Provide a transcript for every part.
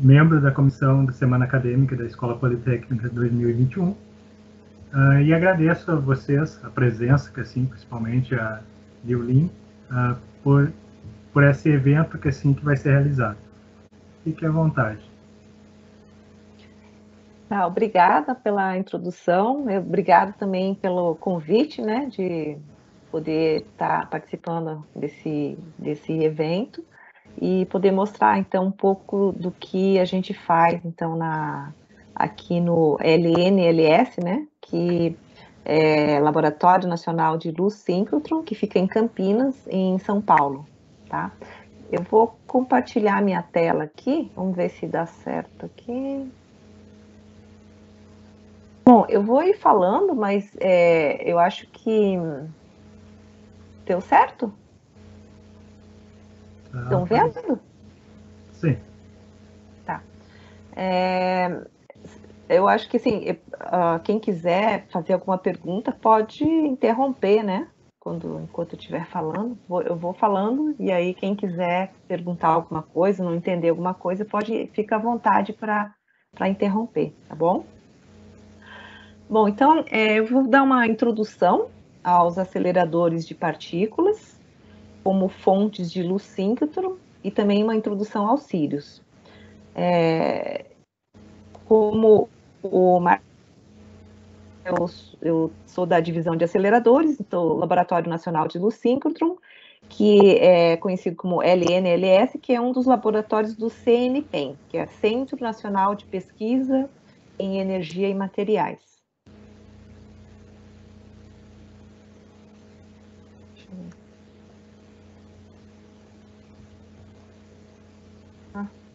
membro da comissão da Semana Acadêmica da Escola Politécnica 2021, e agradeço a vocês a presença, que assim, principalmente a Liulin, por esse evento que assim que vai ser realizado. Fique à vontade. Obrigada pela introdução, obrigada também pelo convite, né, de poder estar participando desse evento e poder mostrar, então, um pouco do que a gente faz, então, aqui no LNLS, né, que é Laboratório Nacional de Luz Síncrotron, que fica em Campinas, em São Paulo, tá? Eu vou compartilhar minha tela aqui, vamos ver se dá certo aqui. Bom, eu vou ir falando, mas eu acho que deu certo? Estão vendo? Sim. Tá. Eu acho que, assim, quem quiser fazer alguma pergunta pode interromper, né? Enquanto eu estiver falando, eu vou falando, e aí quem quiser perguntar alguma coisa, não entender alguma coisa, fica à vontade para interromper, tá bom? Bom, então, eu vou dar uma introdução aos aceleradores de partículas, como fontes de luz síncrotron, e também uma introdução aos círios. Como eu sou da divisão de aceleradores, do Laboratório Nacional de Luz Síncrotron, que é conhecido como LNLS, que é um dos laboratórios do CNPEM, que é Centro Nacional de Pesquisa em Energia e Materiais.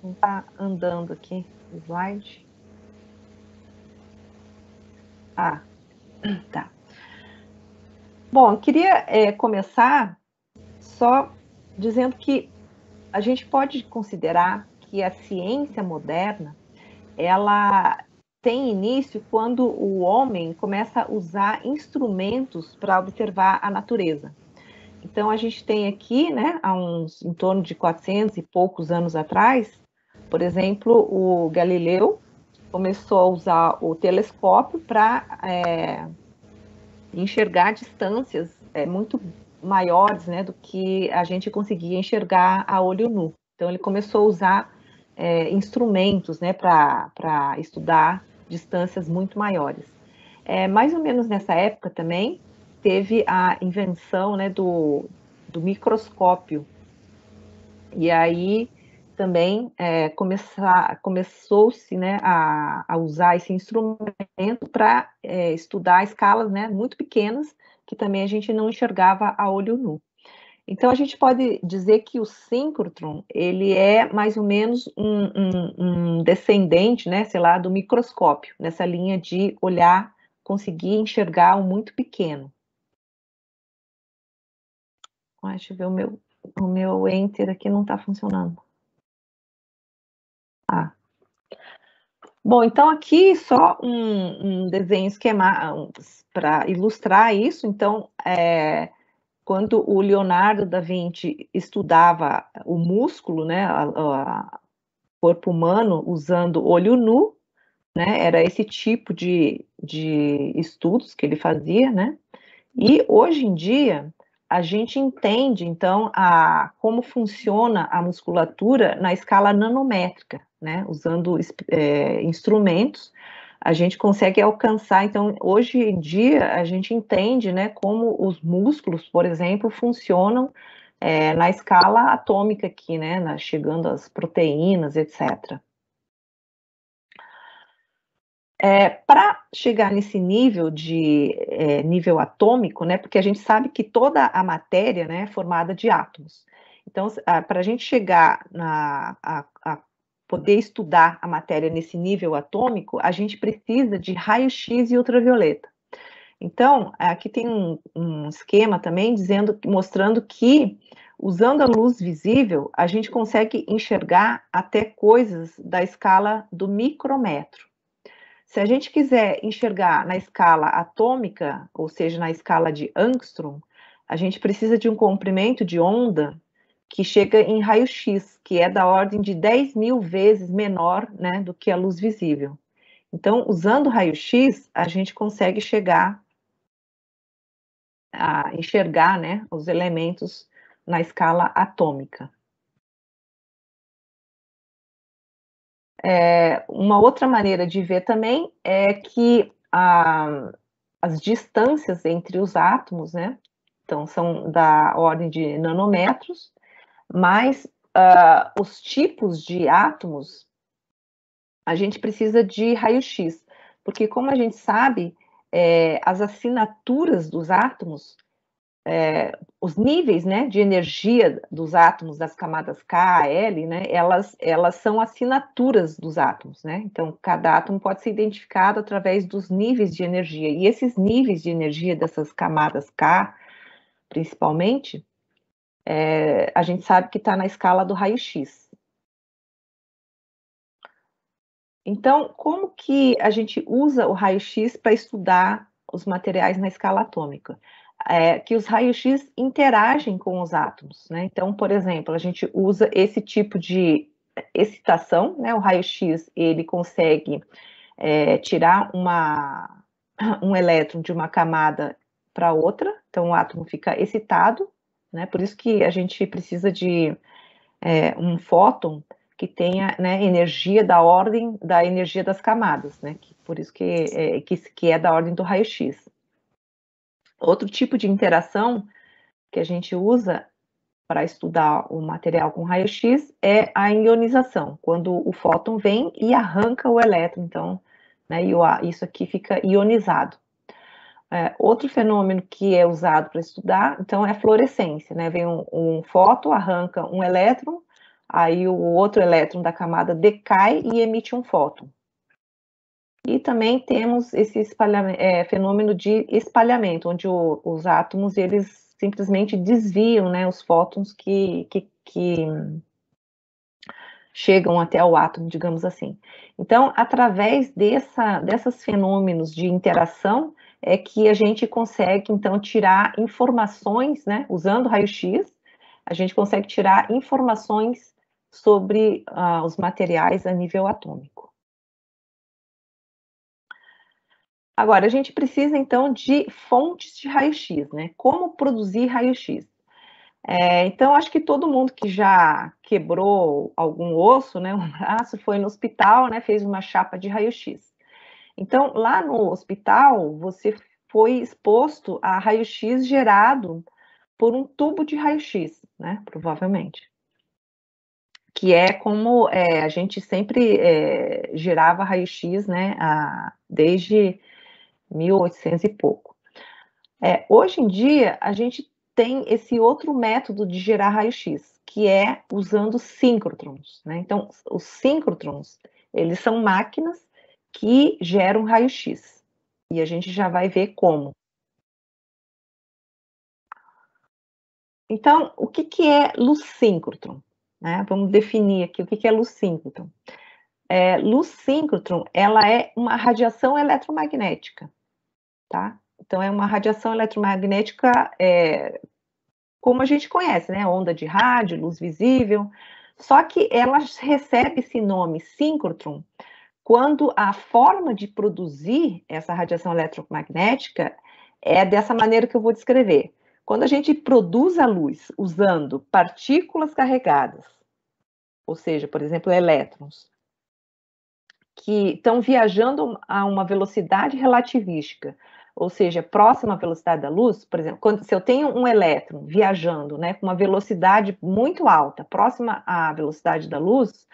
Não está andando aqui o slide. Tá. Bom, eu queria começar só dizendo que a gente pode considerar que a ciência moderna, ela tem início quando o homem começa a usar instrumentos para observar a natureza. Então, a gente tem aqui, né, em torno de 400 e poucos anos atrás, por exemplo, o Galileu começou a usar o telescópio para enxergar distâncias muito maiores, né, do que a gente conseguia enxergar a olho nu. Então, ele começou a usar instrumentos, né, para estudar distâncias muito maiores. Mais ou menos nessa época também, teve a invenção, né, do microscópio. E aí também começou-se, né, a usar esse instrumento para estudar escalas, né, muito pequenas, que também a gente não enxergava a olho nu. Então, a gente pode dizer que o síncrotron, ele é mais ou menos um descendente, né, sei lá, do microscópio, nessa linha de olhar, conseguir enxergar o muito pequeno. Deixa eu ver, o meu Enter aqui não está funcionando. Bom, então aqui só um desenho esquemático para ilustrar isso. Então, quando o Leonardo da Vinci estudava o músculo, né, o corpo humano usando olho nu, né, era esse tipo de estudos que ele fazia, né? E hoje em dia a gente entende, então, como funciona a musculatura na escala nanométrica, né? Usando instrumentos, a gente consegue alcançar. Então, hoje em dia, a gente entende, né, como os músculos, por exemplo, funcionam na escala atômica aqui, né? Chegando às proteínas, etc. Para chegar nesse nível nível atômico, né, porque a gente sabe que toda a matéria, né, é formada de átomos. Então, para a gente chegar a poder estudar a matéria nesse nível atômico, a gente precisa de raio-x e ultravioleta. Então, aqui tem um esquema também mostrando que, usando a luz visível, a gente consegue enxergar até coisas da escala do micrômetro. Se a gente quiser enxergar na escala atômica, ou seja, na escala de Angstrom, a gente precisa de um comprimento de onda que chega em raio-x, que é da ordem de 10.000 vezes menor, né, do que a luz visível. Então, usando o raio-x, a gente consegue chegar a enxergar, né, os elementos na escala atômica. Uma outra maneira de ver também é que as distâncias entre os átomos, né, então são da ordem de nanômetros, mas os tipos de átomos, a gente precisa de raio-x, porque como a gente sabe, as assinaturas dos átomos, os níveis, né, de energia dos átomos das camadas K, L, né, elas são assinaturas dos átomos, né? Então, cada átomo pode ser identificado através dos níveis de energia. E esses níveis de energia dessas camadas K, principalmente, a gente sabe que está na escala do raio-x. Então, como que a gente usa o raio-x para estudar os materiais na escala atômica? Que os raios-x interagem com os átomos, né? Então, por exemplo, a gente usa esse tipo de excitação, né? O raio-x, ele consegue tirar um elétron de uma camada para outra, então o átomo fica excitado, né? Por isso que a gente precisa de um fóton que tenha, né, energia da ordem da energia das camadas, né? Por isso que é da ordem do raio-x. Outro tipo de interação que a gente usa para estudar o material com raio-x é a ionização, quando o fóton vem e arranca o elétron, então, né, isso aqui fica ionizado. Outro fenômeno que é usado para estudar, então, é a fluorescência, né, vem um fóton, arranca um elétron, aí o outro elétron da camada decai e emite um fóton. E também temos esse fenômeno de espalhamento, onde os átomos, eles simplesmente desviam, né, os fótons que chegam até o átomo, digamos assim. Então, através desses fenômenos de interação, é que a gente consegue, então, tirar informações, né, usando raio-x, a gente consegue tirar informações sobre os materiais a nível atômico. Agora, a gente precisa, então, de fontes de raio-x, né? Como produzir raio-x? Então, acho que todo mundo que já quebrou algum osso, né, um braço, foi no hospital, né, fez uma chapa de raio-x. Então, lá no hospital, você foi exposto a raio-x gerado por um tubo de raio-x, né, provavelmente. Que é como a gente sempre gerava raio-x, né, desde 1800 e pouco. Hoje em dia, a gente tem esse outro método de gerar raio-x, que é usando síncrotrons, né? Então, os síncrotrons, eles são máquinas que geram raio-x. E a gente já vai ver como. Então, o que é luz síncrotron? Né? Vamos definir aqui o que é luz síncrotron. Luz síncrotron, ela é uma radiação eletromagnética, tá? Então, é uma radiação eletromagnética como a gente conhece, né? Onda de rádio, luz visível. Só que ela recebe esse nome síncrotron quando a forma de produzir essa radiação eletromagnética é dessa maneira que eu vou descrever. Quando a gente produz a luz usando partículas carregadas, ou seja, por exemplo, elétrons, que estão viajando a uma velocidade relativística, ou seja, próxima à velocidade da luz, por exemplo, se eu tenho um elétron viajando, né, com uma velocidade muito alta, próxima à velocidade da luz,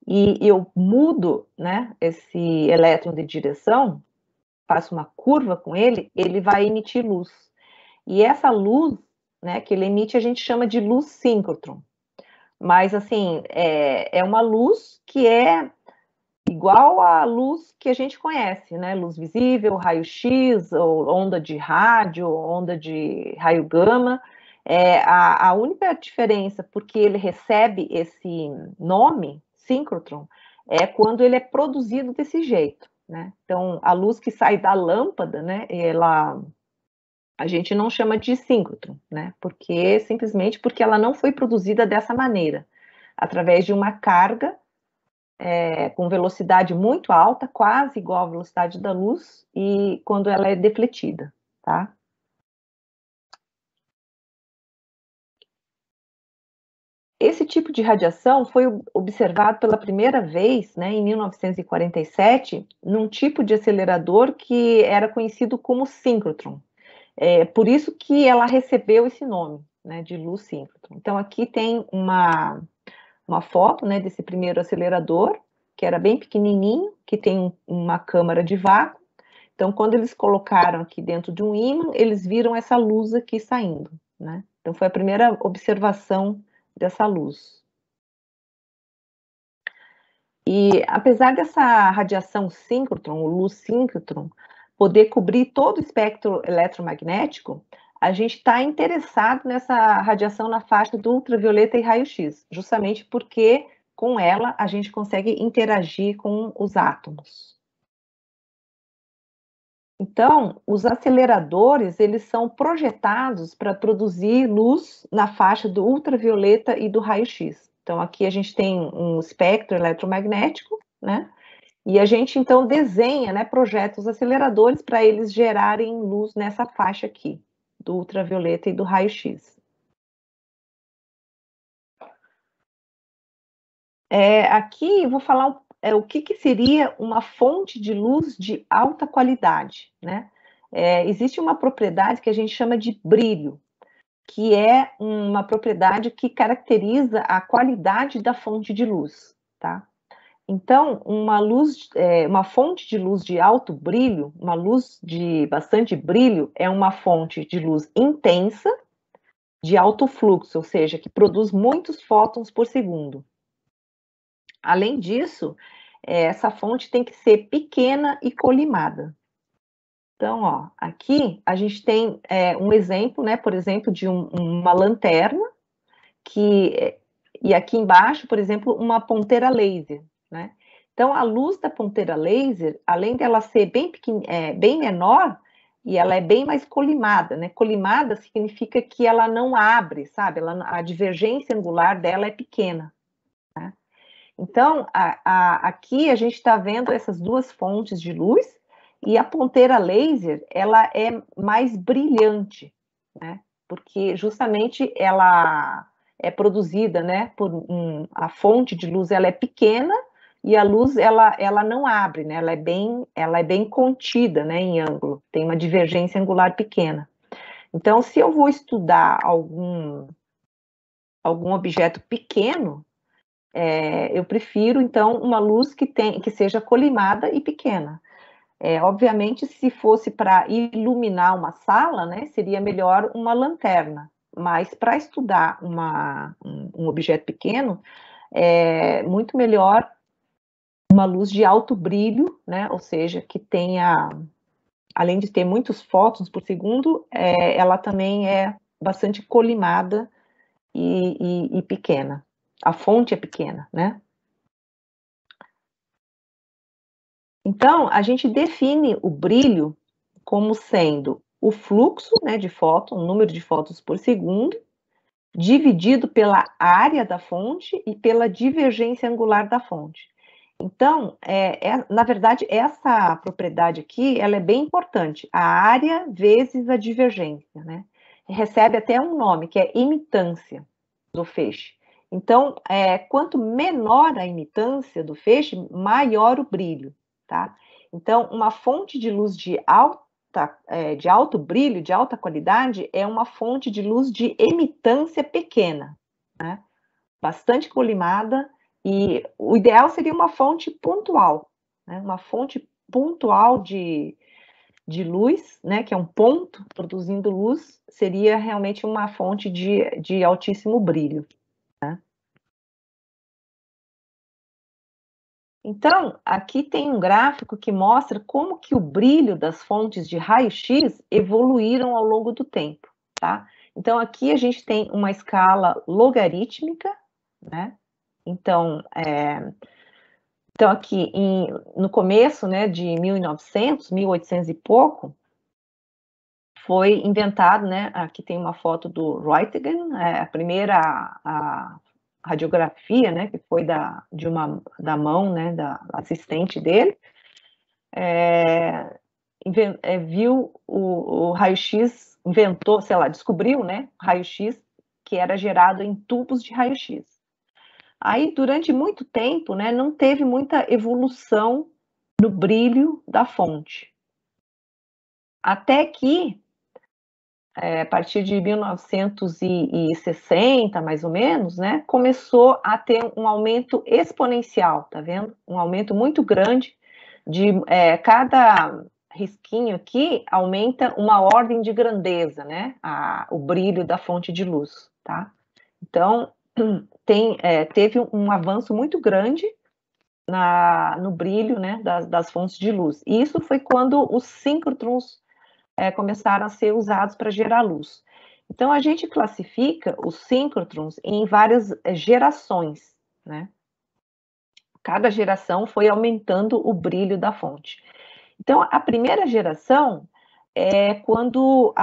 e eu mudo, né, esse elétron de direção, faço uma curva com ele, ele vai emitir luz. E essa luz, né, que ele emite, a gente chama de luz síncrotron. Mas, assim, é uma luz que é igual à luz que a gente conhece, né? Luz visível, raio-x, onda de rádio, onda de raio gama. A única diferença, porque ele recebe esse nome, síncrotron, é quando ele é produzido desse jeito, né? Então, a luz que sai da lâmpada, né? Ela a gente não chama de síncrotron, né? Simplesmente porque ela não foi produzida dessa maneira, através de uma carga com velocidade muito alta, quase igual à velocidade da luz, e quando ela é defletida, tá? Esse tipo de radiação foi observado pela primeira vez, né, em 1947, num tipo de acelerador que era conhecido como síncrotron. Por isso que ela recebeu esse nome, né, de luz síncrotron. Então, aqui tem uma foto, né, desse primeiro acelerador, que era bem pequenininho, que tem uma câmara de vácuo. Então, quando eles colocaram aqui dentro de um ímã, eles viram essa luz aqui saindo, né? Então, foi a primeira observação dessa luz. E, apesar dessa radiação síncrotron, ou luz síncrotron, poder cobrir todo o espectro eletromagnético, a gente está interessado nessa radiação na faixa do ultravioleta e raio-x, justamente porque com ela a gente consegue interagir com os átomos. Então, os aceleradores, eles são projetados para produzir luz na faixa do ultravioleta e do raio-x. Então, aqui a gente tem um espectro eletromagnético, né? E a gente, então, desenha, né, projeta os aceleradores para eles gerarem luz nessa faixa aqui, do ultravioleta e do raio-x. Aqui eu vou falar o que seria uma fonte de luz de alta qualidade, né? Existe uma propriedade que a gente chama de brilho, que é uma propriedade que caracteriza a qualidade da fonte de luz, tá? Então, uma fonte de luz de alto brilho, uma luz de bastante brilho, é uma fonte de luz intensa, de alto fluxo, ou seja, que produz muitos fótons por segundo. Além disso, essa fonte tem que ser pequena e colimada. Então, ó, aqui a gente tem um exemplo, né, por exemplo, de uma lanterna, e aqui embaixo, por exemplo, uma ponteira laser, né? Então, a luz da ponteira laser, além dela ser bem menor, e ela é bem mais colimada, né? Colimada significa que ela não abre, sabe? A divergência angular dela é pequena, né? Então, aqui a gente está vendo essas duas fontes de luz, e a ponteira laser, ela é mais brilhante, né? Porque justamente ela é produzida, né, a fonte de luz, ela é pequena, e a luz, ela não abre, né? Ela é bem contida, né, em ângulo, tem uma divergência angular pequena. Então, se eu vou estudar algum objeto pequeno, eu prefiro, então, uma luz que seja colimada e pequena. Obviamente, se fosse para iluminar uma sala, né, seria melhor uma lanterna. Mas para estudar um objeto pequeno, é muito melhor uma luz de alto brilho, né, ou seja, que tenha, além de ter muitos fótons por segundo, ela também é bastante colimada e pequena. A fonte é pequena, né? Então, a gente define o brilho como sendo o fluxo, né, de fóton, o número de fótons por segundo, dividido pela área da fonte e pela divergência angular da fonte. Então, na verdade, essa propriedade aqui, ela é bem importante, a área vezes a divergência, né? Recebe até um nome, que é imitância do feixe. Então, quanto menor a imitância do feixe, maior o brilho, tá? Então, uma fonte de luz de alto brilho, de alta qualidade, é uma fonte de luz de emitância pequena, né? Bastante colimada, e o ideal seria uma fonte pontual, né? Uma fonte pontual de luz, né? Que é um ponto produzindo luz, seria realmente uma fonte de altíssimo brilho, né? Então, aqui tem um gráfico que mostra como que o brilho das fontes de raio-x evoluíram ao longo do tempo, tá? Então, aqui a gente tem uma escala logarítmica, né? Então, aqui no começo, né, de 1800 e pouco, foi inventado, né? Aqui tem uma foto do Roentgen, a primeira a radiografia, né? Que foi da mão, né? Da assistente dele. Viu o raio-x, inventou, sei lá, descobriu, né? Raio-x que era gerado em tubos de raio-x. Aí, durante muito tempo, né? Não teve muita evolução no brilho da fonte. Até que a partir de 1960, mais ou menos, né, começou a ter um aumento exponencial, tá vendo? Um aumento muito grande de cada risquinho aqui aumenta uma ordem de grandeza, né? O brilho da fonte de luz, tá? Então, teve um avanço muito grande no brilho, né, das fontes de luz. E isso foi quando os síncrotrons começaram a ser usados para gerar luz. Então, a gente classifica os síncrotrons em várias gerações, né? Cada geração foi aumentando o brilho da fonte. Então, a primeira geração é quando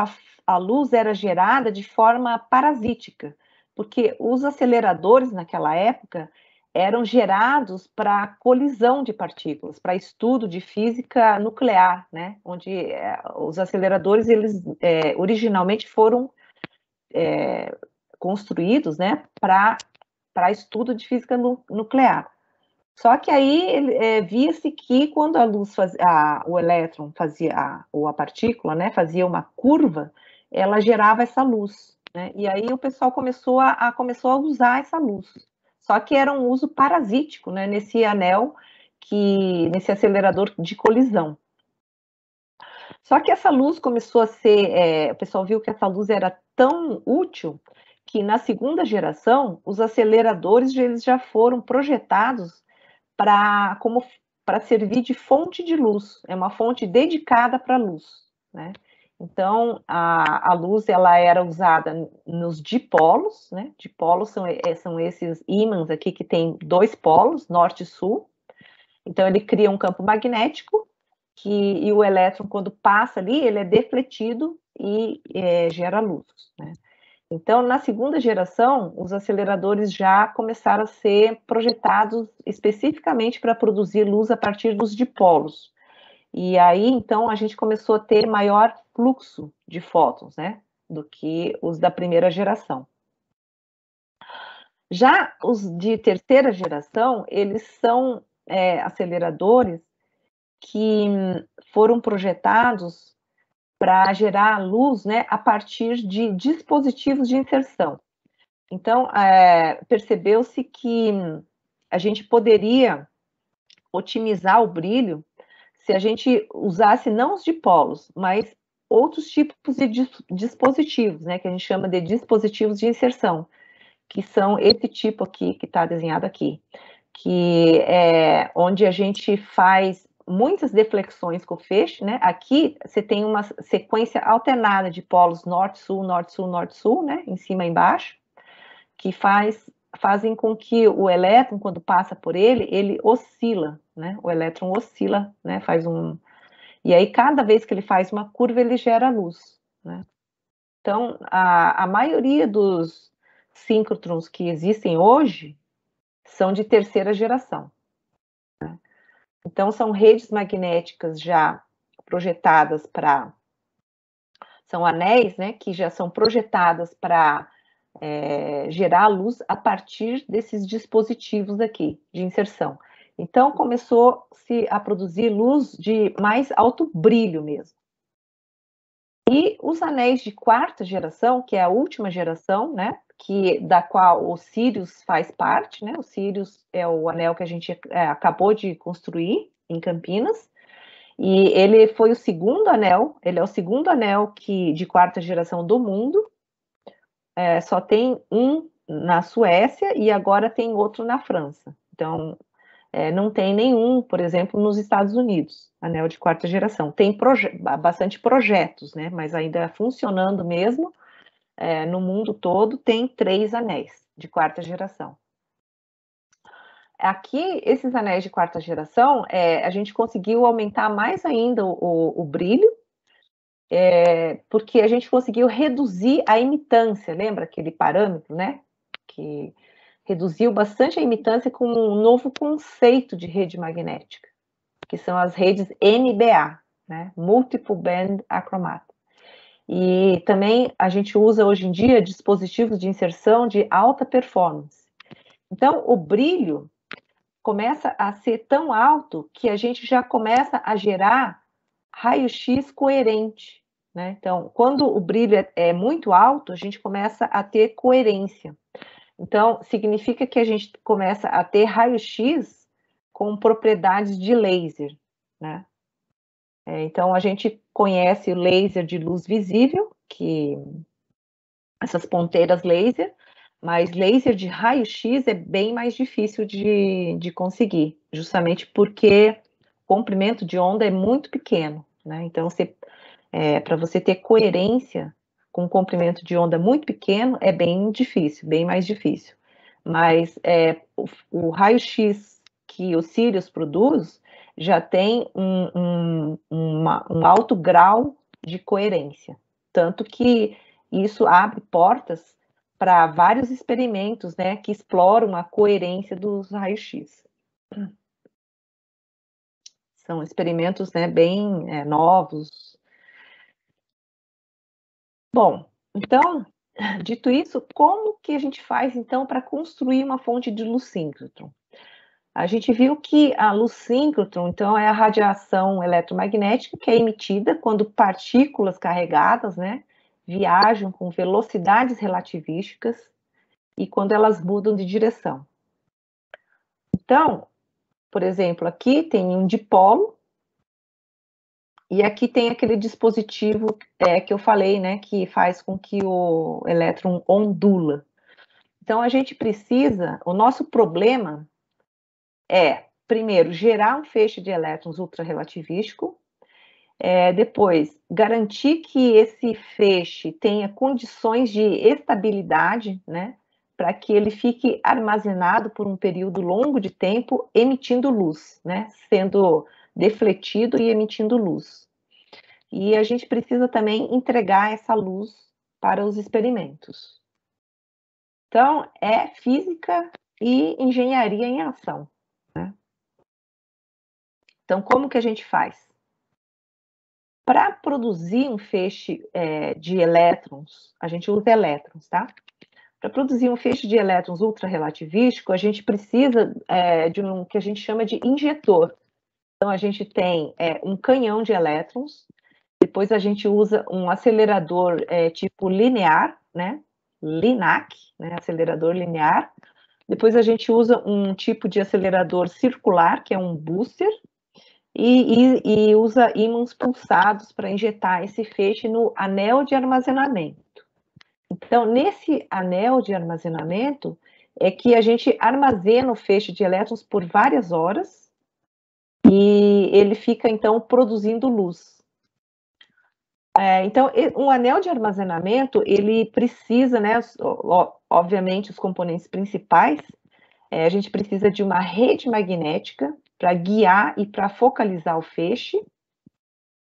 a luz era gerada de forma parasítica, porque os aceleradores naquela época eram gerados para colisão de partículas, para estudo de física nuclear, né? Onde os aceleradores eles originalmente foram construídos, né, para estudo de física nuclear. Só que aí via-se que quando a luz o elétron fazia, ou a partícula, né, fazia uma curva, ela gerava essa luz, né? E aí o pessoal começou a usar essa luz. Só que era um uso parasítico, né, nesse nesse acelerador de colisão. Só que essa luz começou a ser, o pessoal viu que essa luz era tão útil que na segunda geração os aceleradores eles já foram projetados para servir de fonte de luz, é uma fonte dedicada para a luz, né? Então, a luz ela era usada nos dipolos, né? Dipolos são esses ímãs aqui que tem dois polos, norte e sul. Então, ele cria um campo magnético e o elétron, quando passa ali, ele é defletido e gera luz, né? Então, na segunda geração, os aceleradores já começaram a ser projetados especificamente para produzir luz a partir dos dipolos. E aí, então, a gente começou a ter maior fluxo de fótons, né, do que os da primeira geração. Já os de terceira geração, eles são aceleradores que foram projetados para gerar luz, né, a partir de dispositivos de inserção. Então, percebeu-se que a gente poderia otimizar o brilho se a gente usasse não os dipolos, mas outros tipos de dispositivos, né, que a gente chama de dispositivos de inserção, que são esse tipo aqui, que está desenhado aqui, que é onde a gente faz muitas deflexões com o feixe, né? Aqui você tem uma sequência alternada de polos norte-sul, norte-sul, norte-sul, né? Em cima e embaixo, que fazem com que o elétron, quando passa por ele oscila, né? O elétron oscila, né? E aí, cada vez que ele faz uma curva, ele gera luz, né? Então, a maioria dos síncrotrons que existem hoje são de terceira geração, né? Então, são redes magnéticas já projetadas são anéis, né? Que já são projetadas para gerar luz a partir desses dispositivos aqui de inserção. Então, começou-se a produzir luz de mais alto brilho mesmo. E os anéis de quarta geração, que é a última geração, né, da qual o Sirius faz parte, né, o Sirius é o anel que a gente acabou de construir em Campinas, e ele foi o segundo anel, ele é o segundo anel de quarta geração do mundo. Só tem um na Suécia e agora tem outro na França. Então, não tem nenhum, por exemplo, nos Estados Unidos, anel de quarta geração. Tem bastante projetos, né? Mas ainda funcionando mesmo, no mundo todo, tem 3 anéis de quarta geração. Aqui, esses anéis de quarta geração, a gente conseguiu aumentar mais ainda o brilho, porque a gente conseguiu reduzir a imitância, lembra aquele parâmetro, né? Que reduziu bastante a imitância com um novo conceito de rede magnética, que são as redes NBA, né? Multiple Band Achromatic. E também a gente usa hoje em dia dispositivos de inserção de alta performance. Então, o brilho começa a ser tão alto que a gente já começa a gerar raio-x coerente, né? Então, quando o brilho é muito alto, a gente começa a ter coerência. Então, significa que a gente começa a ter raio-x com propriedades de laser, né? Então, a gente conhece o laser de luz visível, que essas ponteiras laser, mas laser de raio-x é bem mais difícil de conseguir, justamente porque o comprimento de onda é muito pequeno, né? Então, para você ter coerência com um comprimento de onda muito pequeno, é bem difícil, bem mais difícil. Mas o raio-x que o Sirius produz já tem um alto grau de coerência. Tanto que isso abre portas para vários experimentos, né, que exploram a coerência dos raios-x. São experimentos, né, bem novos. Bom, então, dito isso, como que a gente faz, então, para construir uma fonte de luz síncrotron? A gente viu que a luz síncrotron, então, é a radiação eletromagnética que é emitida quando partículas carregadas, né, viajam com velocidades relativísticas e quando elas mudam de direção. Então, por exemplo, aqui tem um dipolo e aqui tem aquele dispositivo que eu falei, né, que faz com que o elétron ondula. Então, a gente precisa, o nosso problema é, primeiro, gerar um feixe de elétrons ultrarrelativístico, depois, garantir que esse feixe tenha condições de estabilidade, né, para que ele fique armazenado por um período longo de tempo, emitindo luz, né, sendo defletido e emitindo luz. E a gente precisa também entregar essa luz para os experimentos. Então, é física e engenharia em ação, né? Então, como que a gente faz? Para produzir um feixe de elétrons, a gente usa elétrons, tá? Para produzir um feixe de elétrons ultrarrelativístico, a gente precisa de um que a gente chama de injetor. Então, a gente tem um canhão de elétrons, depois a gente usa um acelerador tipo linear, né? LINAC, né? Acelerador linear. Depois a gente usa um tipo de acelerador circular, que é um booster, e usa ímãs pulsados para injetar esse feixe no anel de armazenamento. Então, nesse anel de armazenamento, é que a gente armazena o feixe de elétrons por várias horas e ele fica, então, produzindo luz. Então, um anel de armazenamento, ele precisa, né, obviamente, os componentes principais, a gente precisa de uma rede magnética para guiar e para focalizar o feixe,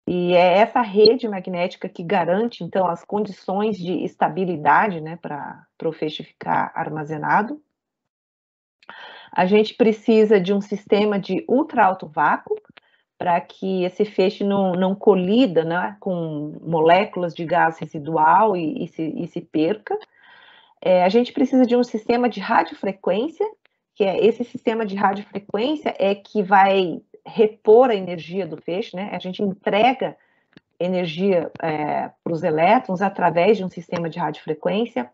e é essa rede magnética que garante, então, as condições de estabilidade, né, para o feixe ficar armazenado. A gente precisa de um sistema de ultra alto vácuo, para que esse feixe não colida, né, com moléculas de gás residual e se perca. A gente precisa de um sistema de radiofrequência, que esse sistema de radiofrequência que vai repor a energia do feixe, né? A gente entrega energia para os elétrons através de um sistema de radiofrequência.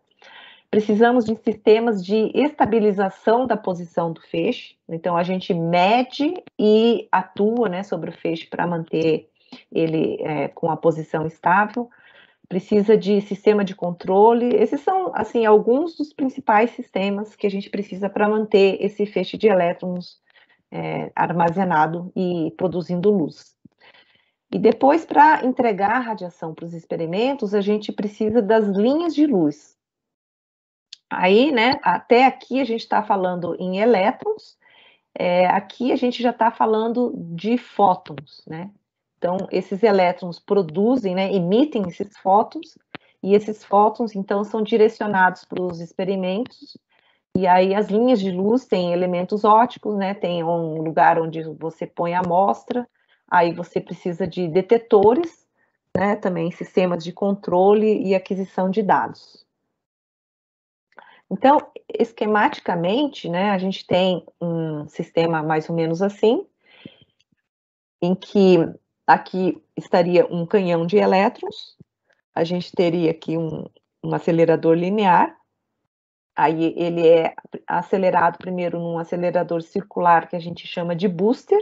Precisamos de sistemas de estabilização da posição do feixe. Então, a gente mede e atua, né, sobre o feixe para manter ele com a posição estável. Precisa de sistema de controle. Esses são, assim, alguns dos principais sistemas que a gente precisa para manter esse feixe de elétrons armazenado e produzindo luz. E depois, para entregar a radiação para os experimentos, a gente precisa das linhas de luz. Aí, né, até aqui a gente está falando em elétrons, aqui a gente já está falando de fótons, né? Então, esses elétrons produzem, né, emitem esses fótons, e esses fótons, então, são direcionados para os experimentos, e aí as linhas de luz têm elementos ópticos, né, tem um lugar onde você põe a amostra, aí você precisa de detetores, né, também sistemas de controle e aquisição de dados. Então, esquematicamente, né, a gente tem um sistema mais ou menos assim, em que aqui estaria um canhão de elétrons, a gente teria aqui um acelerador linear, aí ele é acelerado primeiro num acelerador circular que a gente chama de booster,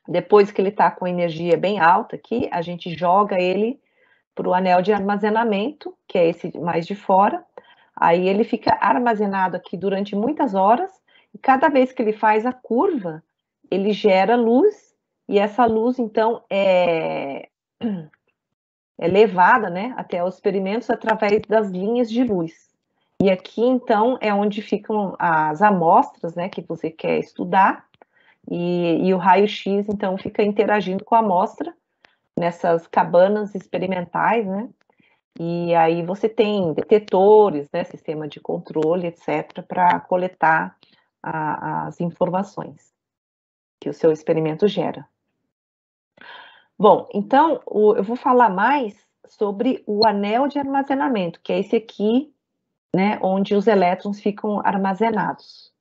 depois que ele está com energia bem alta aqui, a gente joga ele para o anel de armazenamento, que é esse mais de fora, aí ele fica armazenado aqui durante muitas horas, e cada vez que ele faz a curva, ele gera luz, e essa luz, então, é levada, né, até os experimentos através das linhas de luz. E aqui, então, é onde ficam as amostras, né, que você quer estudar, e o raio-x, então, fica interagindo com a amostra nessas cabanas experimentais, né, e aí você tem detetores, né, sistema de controle, etc., para coletar as informações que o seu experimento gera. Bom, então, eu vou falar mais sobre o anel de armazenamento, que é esse aqui, né, onde os elétrons ficam armazenados.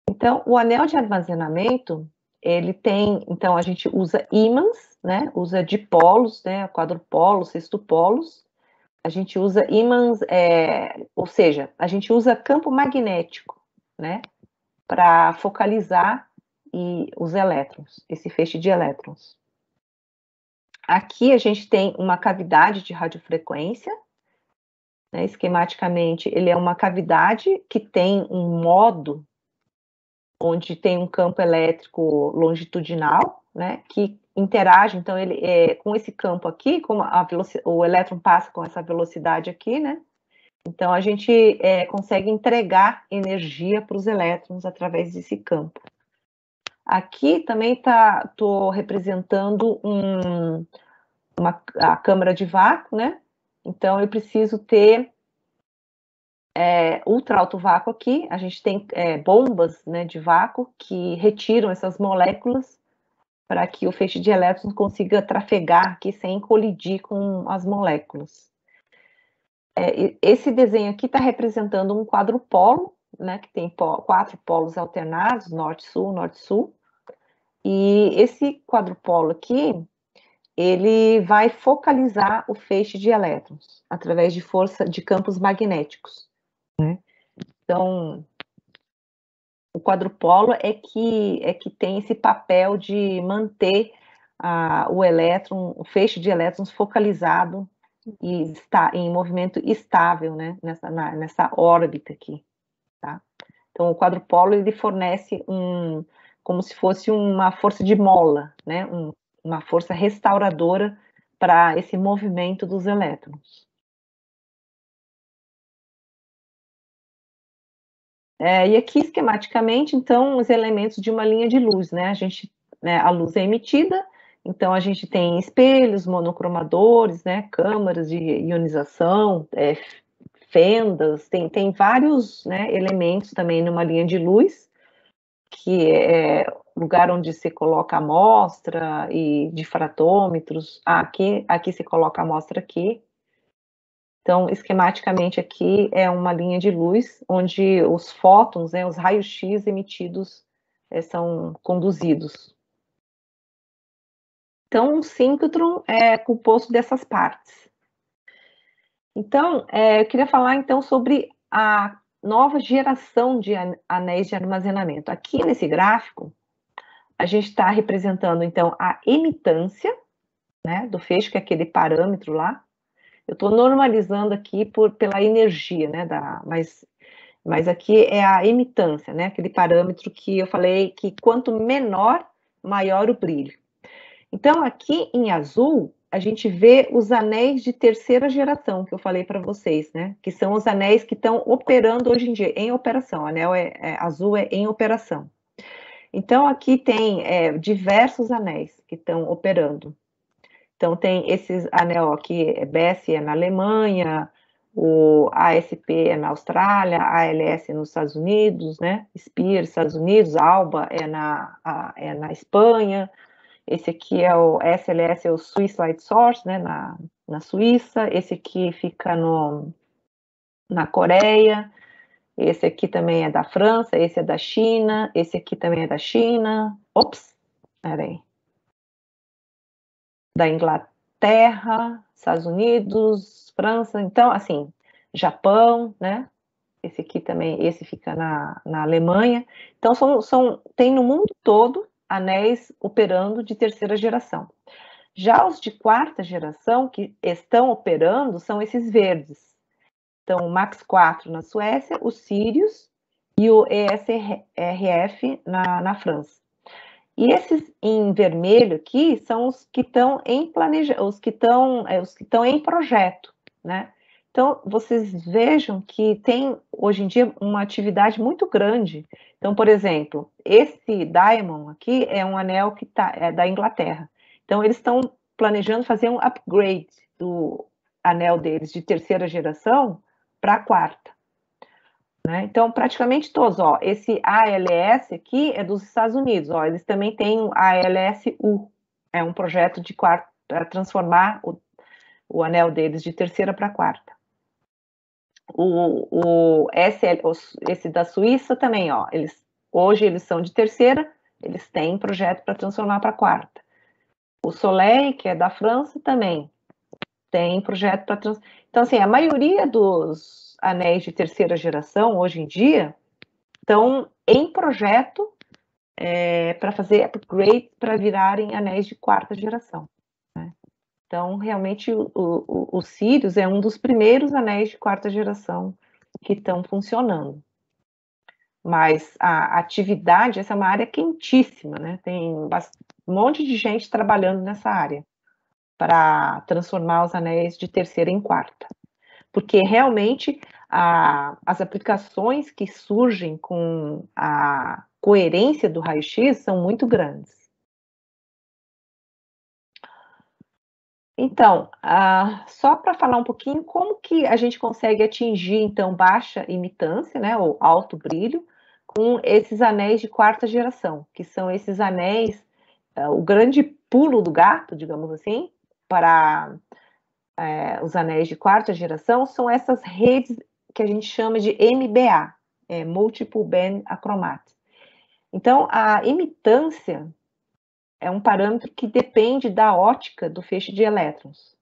Então, o anel de armazenamento, ele tem, então, a gente usa ímãs, né, usa dipolos, né, quadrupolos, sextupolos, a gente usa ímãs, ou seja, a gente usa campo magnético, né, para focalizar os elétrons, esse feixe de elétrons. Aqui a gente tem uma cavidade de radiofrequência, né, esquematicamente ele é uma cavidade que tem um modo onde tem um campo elétrico longitudinal, né, que interage, então ele com esse campo aqui, como o elétron passa com essa velocidade aqui, né, então a gente consegue entregar energia para os elétrons através desse campo. Aqui também estou representando a câmara de vácuo, né? Então eu preciso ter ultra alto vácuo aqui. A gente tem bombas, né, de vácuo que retiram essas moléculas para que o feixe de elétrons consiga trafegar aqui sem colidir com as moléculas. Esse desenho aqui está representando um quadrupolo, né, que tem 4 polos alternados, norte-sul, norte-sul. E esse quadrupolo aqui, ele vai focalizar o feixe de elétrons através de força de campos magnéticos, né? Então, o quadrupolo é que tem esse papel de manter o elétron, o feixe de elétrons focalizado e está em movimento estável, né, nessa órbita aqui, tá? Então, o quadrupolo, ele fornece como se fosse uma força de mola, né, uma força restauradora para esse movimento dos elétrons. E aqui, esquematicamente, então, os elementos de uma linha de luz, né, a luz é emitida, então a gente tem espelhos, monocromadores, né, câmaras de ionização, fendas, tem vários, né, elementos também numa linha de luz, que é lugar onde se coloca a amostra e difratômetros. Aqui se coloca a amostra aqui. Então, esquematicamente aqui é uma linha de luz onde os fótons, né, os raios-x emitidos são conduzidos. Então, um síncrotron é composto dessas partes. Então, eu queria falar então sobre a nova geração de anéis de armazenamento. Aqui nesse gráfico, a gente está representando, então, a emitância, né, do feixe, que é aquele parâmetro lá. Eu estou normalizando aqui pela energia, né, mas aqui é a emitância, né, aquele parâmetro que eu falei que quanto menor, maior o brilho. Então, aqui em azul, a gente vê os anéis de terceira geração, que eu falei para vocês, né, que são os anéis que estão operando hoje em dia, em operação. O anel azul é em operação. Então, aqui tem diversos anéis que estão operando. Então, tem esses anel aqui, BS é na Alemanha, o ASP é na Austrália, ALS nos Estados Unidos, né? SPIR, Estados Unidos, ALBA é na Espanha, esse aqui é o SLS, é o Swiss Light Source, né? Na Suíça, esse aqui fica na Coreia, esse aqui também é da França, esse é da China, esse aqui também é da China, peraí, da Inglaterra, Estados Unidos, França, então, assim, Japão, né? Esse aqui também, esse fica na Alemanha. Então, tem no mundo todo anéis operando de terceira geração. Já os de quarta geração que estão operando são esses verdes. Então, o Max 4 na Suécia, o Sirius e o ESRF na França. E esses em vermelho aqui são os que estão em os que estão em projeto, né? Então, vocês vejam que tem, hoje em dia, uma atividade muito grande. Então, por exemplo, esse Diamond aqui é um anel que é da Inglaterra. Então, eles estão planejando fazer um upgrade do anel deles de terceira geração para a quarta. Né? Então, praticamente todos, ó, esse ALS aqui é dos Estados Unidos, ó, eles também têm o ALS-U, é um projeto de quarta, para transformar o anel deles de terceira para quarta. Esse da Suíça também, ó, hoje eles são de terceira, eles têm projeto para transformar para quarta. O Soleil, que é da França, também tem projeto para transformar. Então, assim, a maioria dos anéis de terceira geração, hoje em dia, estão em projeto para fazer upgrade para virarem anéis de quarta geração. Né? Então, realmente, o Sirius é um dos primeiros anéis de quarta geração que estão funcionando. Mas a atividade, essa é uma área quentíssima, né? Tem um monte de gente trabalhando nessa área para transformar os anéis de terceira em quarta. Porque realmente as aplicações que surgem com a coerência do raio-x são muito grandes. Então, só para falar um pouquinho como que a gente consegue atingir, então, baixa imitância, né, ou alto brilho, com esses anéis de quarta geração, que são esses anéis, o grande pulo do gato, digamos assim, para os anéis de quarta geração, são essas redes que a gente chama de MBA, Multiple Band Achromatic. Então, a imitância é um parâmetro que depende da ótica do feixe de elétrons.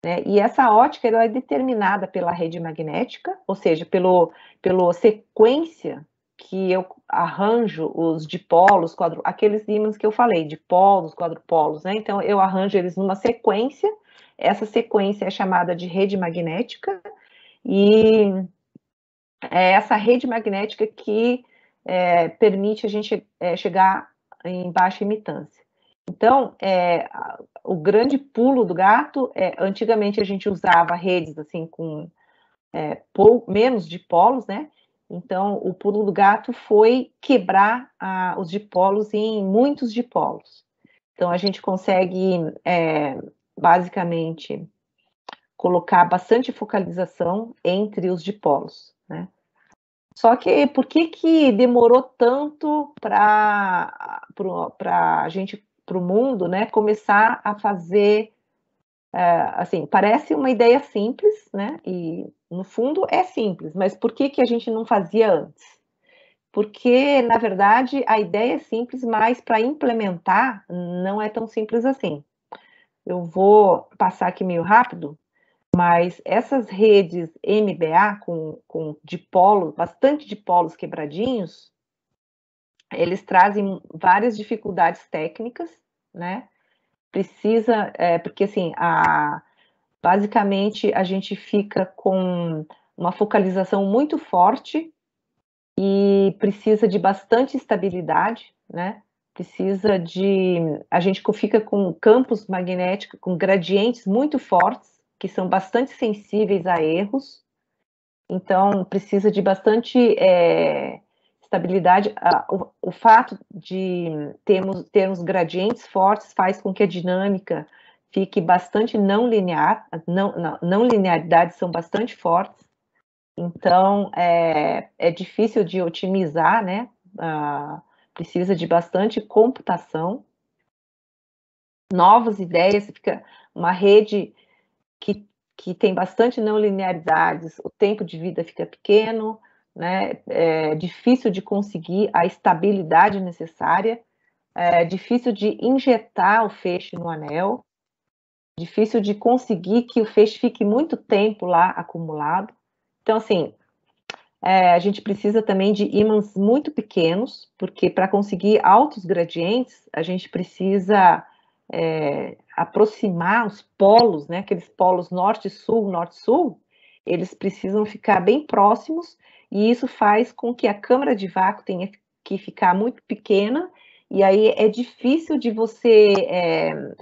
Né? E essa ótica ela é determinada pela rede magnética, ou seja, pela sequência que eu arranjo os dipolos, aqueles ímãs que eu falei, dipolos, quadrupolos, né? Então, eu arranjo eles numa sequência, essa sequência é chamada de rede magnética, e é essa rede magnética que permite a gente chegar em baixa imitância. Então, o grande pulo do gato, antigamente a gente usava redes assim com menos dipolos, né? Então, o pulo do gato foi quebrar os dipolos em muitos dipolos. Então, a gente consegue, basicamente, colocar bastante focalização entre os dipolos, né? Só que, por que demorou tanto para a gente, para o mundo, né, começar a fazer, assim, parece uma ideia simples, né, e no fundo é simples, mas por que a gente não fazia antes? Porque, na verdade, a ideia é simples, mas para implementar não é tão simples assim. Eu vou passar aqui meio rápido, mas essas redes MBA com dipolos, bastante dipolos quebradinhos, eles trazem várias dificuldades técnicas, né? Porque assim, basicamente a gente fica com uma focalização muito forte e precisa de bastante estabilidade, né? A gente fica com campos magnéticos, com gradientes muito fortes, que são bastante sensíveis a erros, então precisa de bastante estabilidade, o fato de termos gradientes fortes faz com que a dinâmica fique bastante não linear, não linearidades são bastante fortes, então é difícil de otimizar, né? Precisa de bastante computação, novas ideias, fica uma rede que tem bastante não linearidades, o tempo de vida fica pequeno, né? É difícil de conseguir a estabilidade necessária, é difícil de injetar o feixe no anel, difícil de conseguir que o feixe fique muito tempo lá acumulado. Então, assim, a gente precisa também de ímãs muito pequenos, porque para conseguir altos gradientes, a gente precisa aproximar os polos, né, aqueles polos norte-sul, eles precisam ficar bem próximos, e isso faz com que a câmara de vácuo tenha que ficar muito pequena, e aí é difícil de você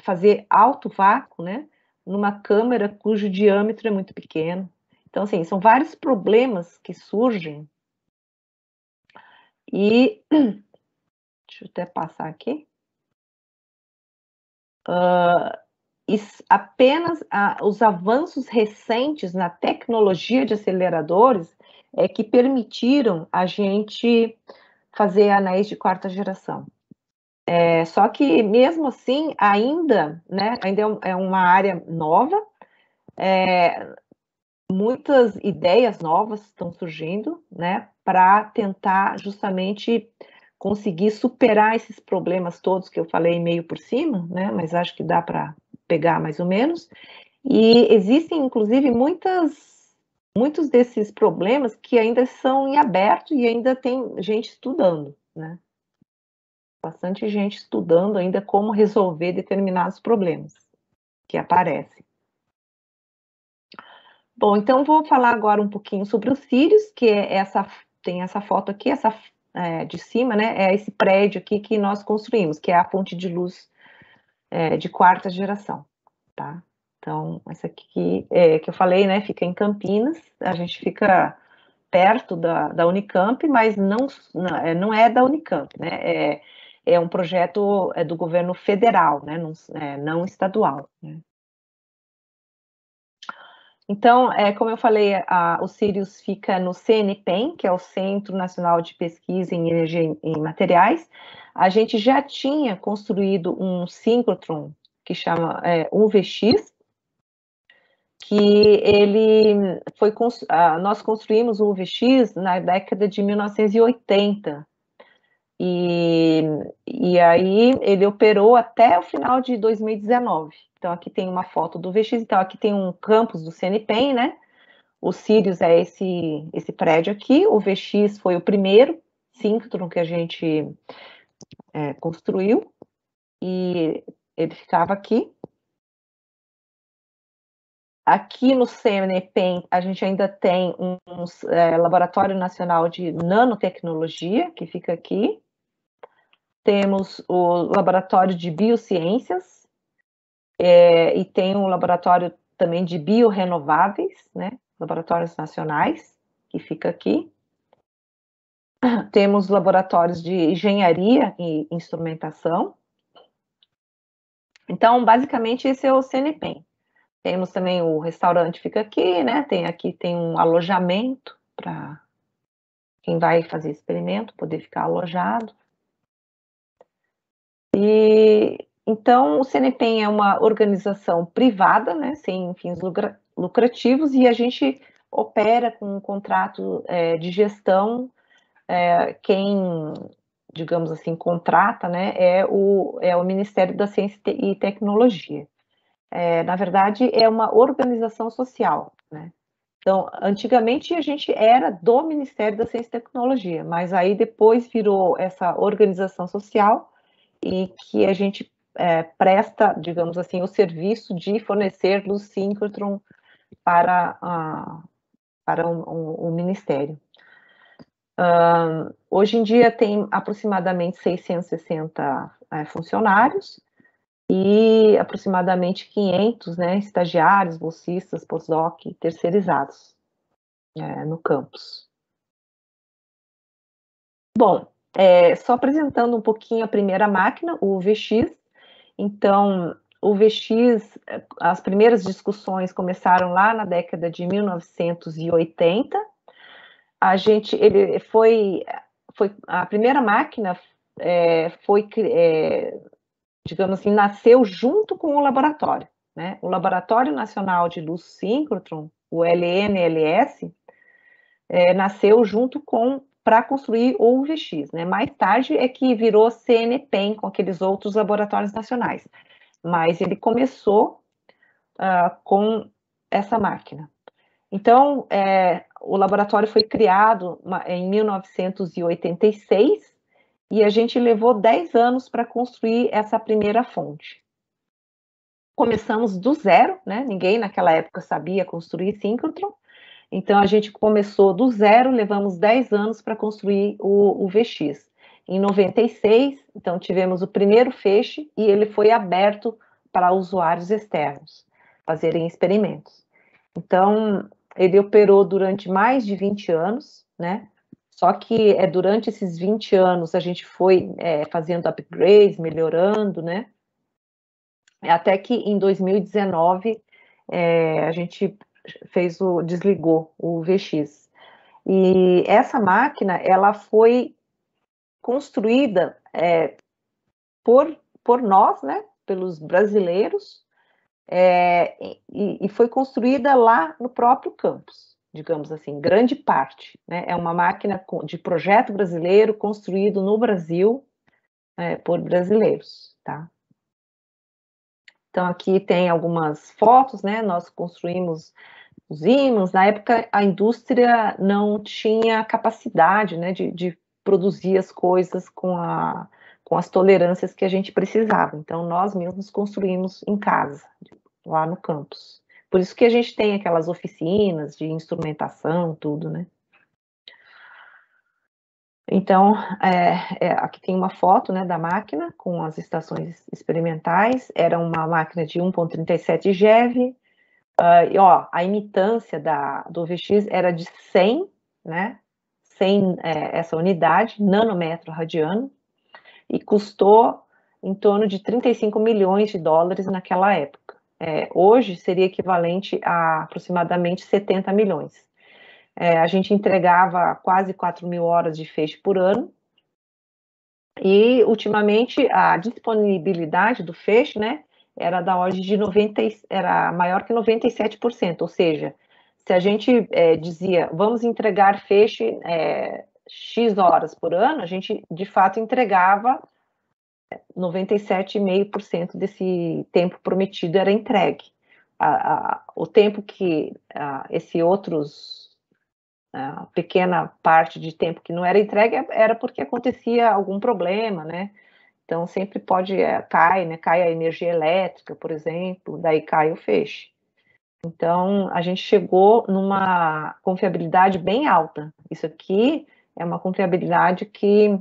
fazer alto vácuo, né, numa câmara cujo diâmetro é muito pequeno. Então, assim, são vários problemas que surgem, e deixa eu até passar aqui. Apenas os avanços recentes na tecnologia de aceleradores que permitiram a gente fazer anéis de quarta geração. Só que, mesmo assim, ainda é uma área nova, muitas ideias novas estão surgindo, né, para tentar justamente conseguir superar esses problemas todos que eu falei meio por cima, né, mas acho que dá para pegar mais ou menos. E existem, inclusive, muitos desses problemas que ainda são em aberto e ainda tem gente estudando, né? Bastante gente estudando ainda como resolver determinados problemas que aparecem. Bom, então vou falar agora um pouquinho sobre os Sírios, que tem essa foto aqui, de cima, né? É esse prédio aqui que nós construímos, que é a fonte de luz de quarta geração, tá? Então, essa aqui que eu falei, né? Fica em Campinas, a gente fica perto da Unicamp, mas não é da Unicamp, né? É um projeto do governo federal, né? Não estadual, né? Então, como eu falei, o Sirius fica no CNPEM, que é o Centro Nacional de Pesquisa em Energia e Materiais. A gente já tinha construído um síncrotron que chama UVX, que ele foi nós construímos o UVX na década de 1980. E aí ele operou até o final de 2019. Então, aqui tem uma foto do VX, então aqui tem um campus do CNPEM, né? O Sirius é esse prédio aqui, o VX foi o primeiro síncrono que a gente construiu, e ele ficava aqui. Aqui no CNPEM, a gente ainda tem um Laboratório Nacional de Nanotecnologia, que fica aqui. Temos o Laboratório de Biociências, e tem um laboratório também de biorrenováveis, né? Laboratórios nacionais, que fica aqui. Temos laboratórios de engenharia e instrumentação. Então, basicamente, esse é o CNPEM. Temos também o restaurante, fica aqui, né? Aqui tem um alojamento para quem vai fazer experimento, poder ficar alojado. E então o CNPEM é uma organização privada, né, sem fins lucrativos, e a gente opera com um contrato de gestão. Quem, digamos assim, contrata, né, é o Ministério da Ciência e Tecnologia. Na verdade, é uma organização social, né? Então, antigamente a gente era do Ministério da Ciência e Tecnologia, mas aí depois virou essa organização social, e que a gente presta, digamos assim, o serviço de fornecer luz síncrotron para o Ministério. Hoje em dia tem aproximadamente 660 funcionários e aproximadamente 500, né, estagiários, bolsistas, pós-doc, terceirizados no campus. Bom, só apresentando um pouquinho a primeira máquina, o VX. Então, o VX, as primeiras discussões começaram lá na década de 1980. A primeira máquina digamos assim, nasceu junto com o laboratório, né? O Laboratório Nacional de Luz Síncrotron, o LNLS, nasceu junto para construir o UVX, né? Mais tarde é que virou CNPEM com aqueles outros laboratórios nacionais, mas ele começou com essa máquina. Então, o laboratório foi criado em 1986 e a gente levou 10 anos para construir essa primeira fonte. Começamos do zero, né? Ninguém naquela época sabia construir síncrotron, então a gente começou do zero, levamos 10 anos para construir o VX. Em 96, então tivemos o primeiro feixe e ele foi aberto para usuários externos fazerem experimentos. Então, ele operou durante mais de 20 anos, né? Só que durante esses 20 anos a gente foi fazendo upgrades, melhorando, né? Até que em 2019 a gente desligou o VX. E essa máquina, ela foi construída por nós, né? Pelos brasileiros, e foi construída lá no próprio campus, digamos assim, grande parte, né? É uma máquina de projeto brasileiro construído no Brasil por brasileiros, tá? Então aqui tem algumas fotos, né? Nós construímos os ímãs. Na época a indústria não tinha capacidade, né, de produzir as coisas com as tolerâncias que a gente precisava. Então nós mesmos construímos em casa, lá no campus. Por isso que a gente tem aquelas oficinas de instrumentação, tudo, né? Então, aqui tem uma foto, né, da máquina com as estações experimentais. Era uma máquina de 1,37 GeV. E, a imitância do VX era de 100, né? 100, essa unidade, nanômetro radiano, e custou em torno de 35 milhões de dólares naquela época. Hoje seria equivalente a aproximadamente 70 milhões. A gente entregava quase 4.000 horas de feixe por ano, e ultimamente a disponibilidade do feixe, né, era da ordem de era maior que 97%, ou seja, se a gente dizia, vamos entregar feixe X horas por ano, a gente de fato entregava 97,5% desse tempo prometido era entregue. O tempo que esse outros a pequena parte de tempo que não era entregue era porque acontecia algum problema, né? Então sempre pode cai, né? Cai a energia elétrica, por exemplo, daí cai o feixe. Então a gente chegou numa confiabilidade bem alta. Isso aqui é uma confiabilidade que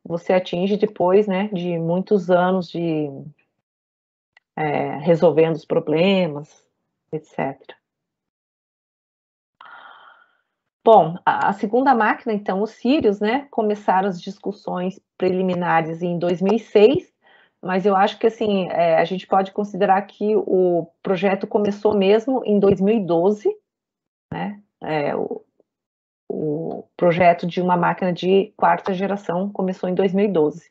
você atinge depois, né, de muitos anos de resolvendo os problemas, etc. Bom, a segunda máquina, então, o Sirius, né, começaram as discussões preliminares em 2006, mas eu acho que, assim, a gente pode considerar que o projeto começou mesmo em 2012, né, o projeto de uma máquina de quarta geração começou em 2012.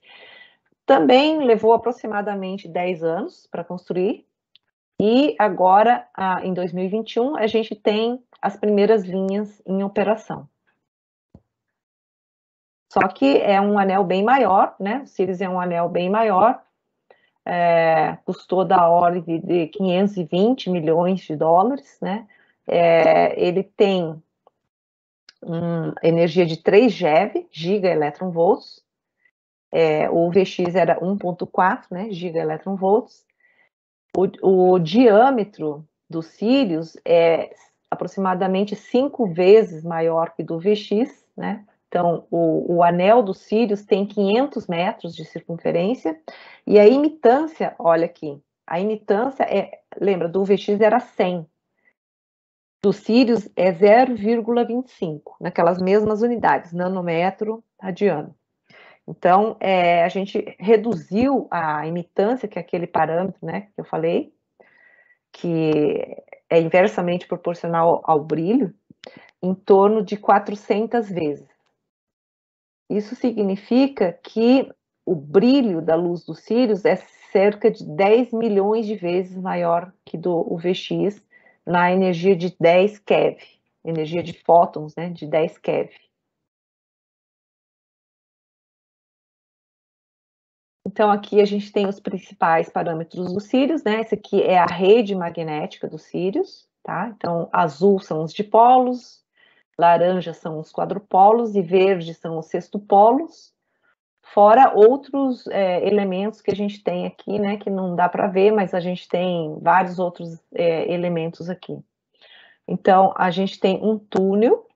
Também levou aproximadamente 10 anos para construir, e agora, em 2021, a gente tem as primeiras linhas em operação. Só que é um anel bem maior, né? O Sirius é um anel bem maior, custou da ordem de 520 milhões de dólares, né? Ele tem energia de 3 GeV, gigaelectronvolts. O VX era 1,4, né? Gigaelectronvolts. O diâmetro do Sirius é aproximadamente 5 vezes maior que do VX, né? Então, o anel do Sirius tem 500 metros de circunferência, e a imitância, olha aqui, a imitância lembra, do VX era 100, do Sirius é 0,25, naquelas mesmas unidades, nanômetro radiano. Então, a gente reduziu a imitância, que é aquele parâmetro, né, que eu falei, que é inversamente proporcional ao brilho, em torno de 400 vezes. Isso significa que o brilho da luz dos Sírius é cerca de 10 milhões de vezes maior que do UVX na energia de 10 keV, energia de fótons, né, de 10 keV. Então, aqui a gente tem os principais parâmetros dos Sírius, né? Esse aqui é a rede magnética dos Sírius, tá? Então, azul são os dipolos, laranja são os quadrupolos e verde são os sextupolos, fora outros elementos que a gente tem aqui, né? Que não dá para ver, mas a gente tem vários outros elementos aqui. Então, a gente tem um túnel,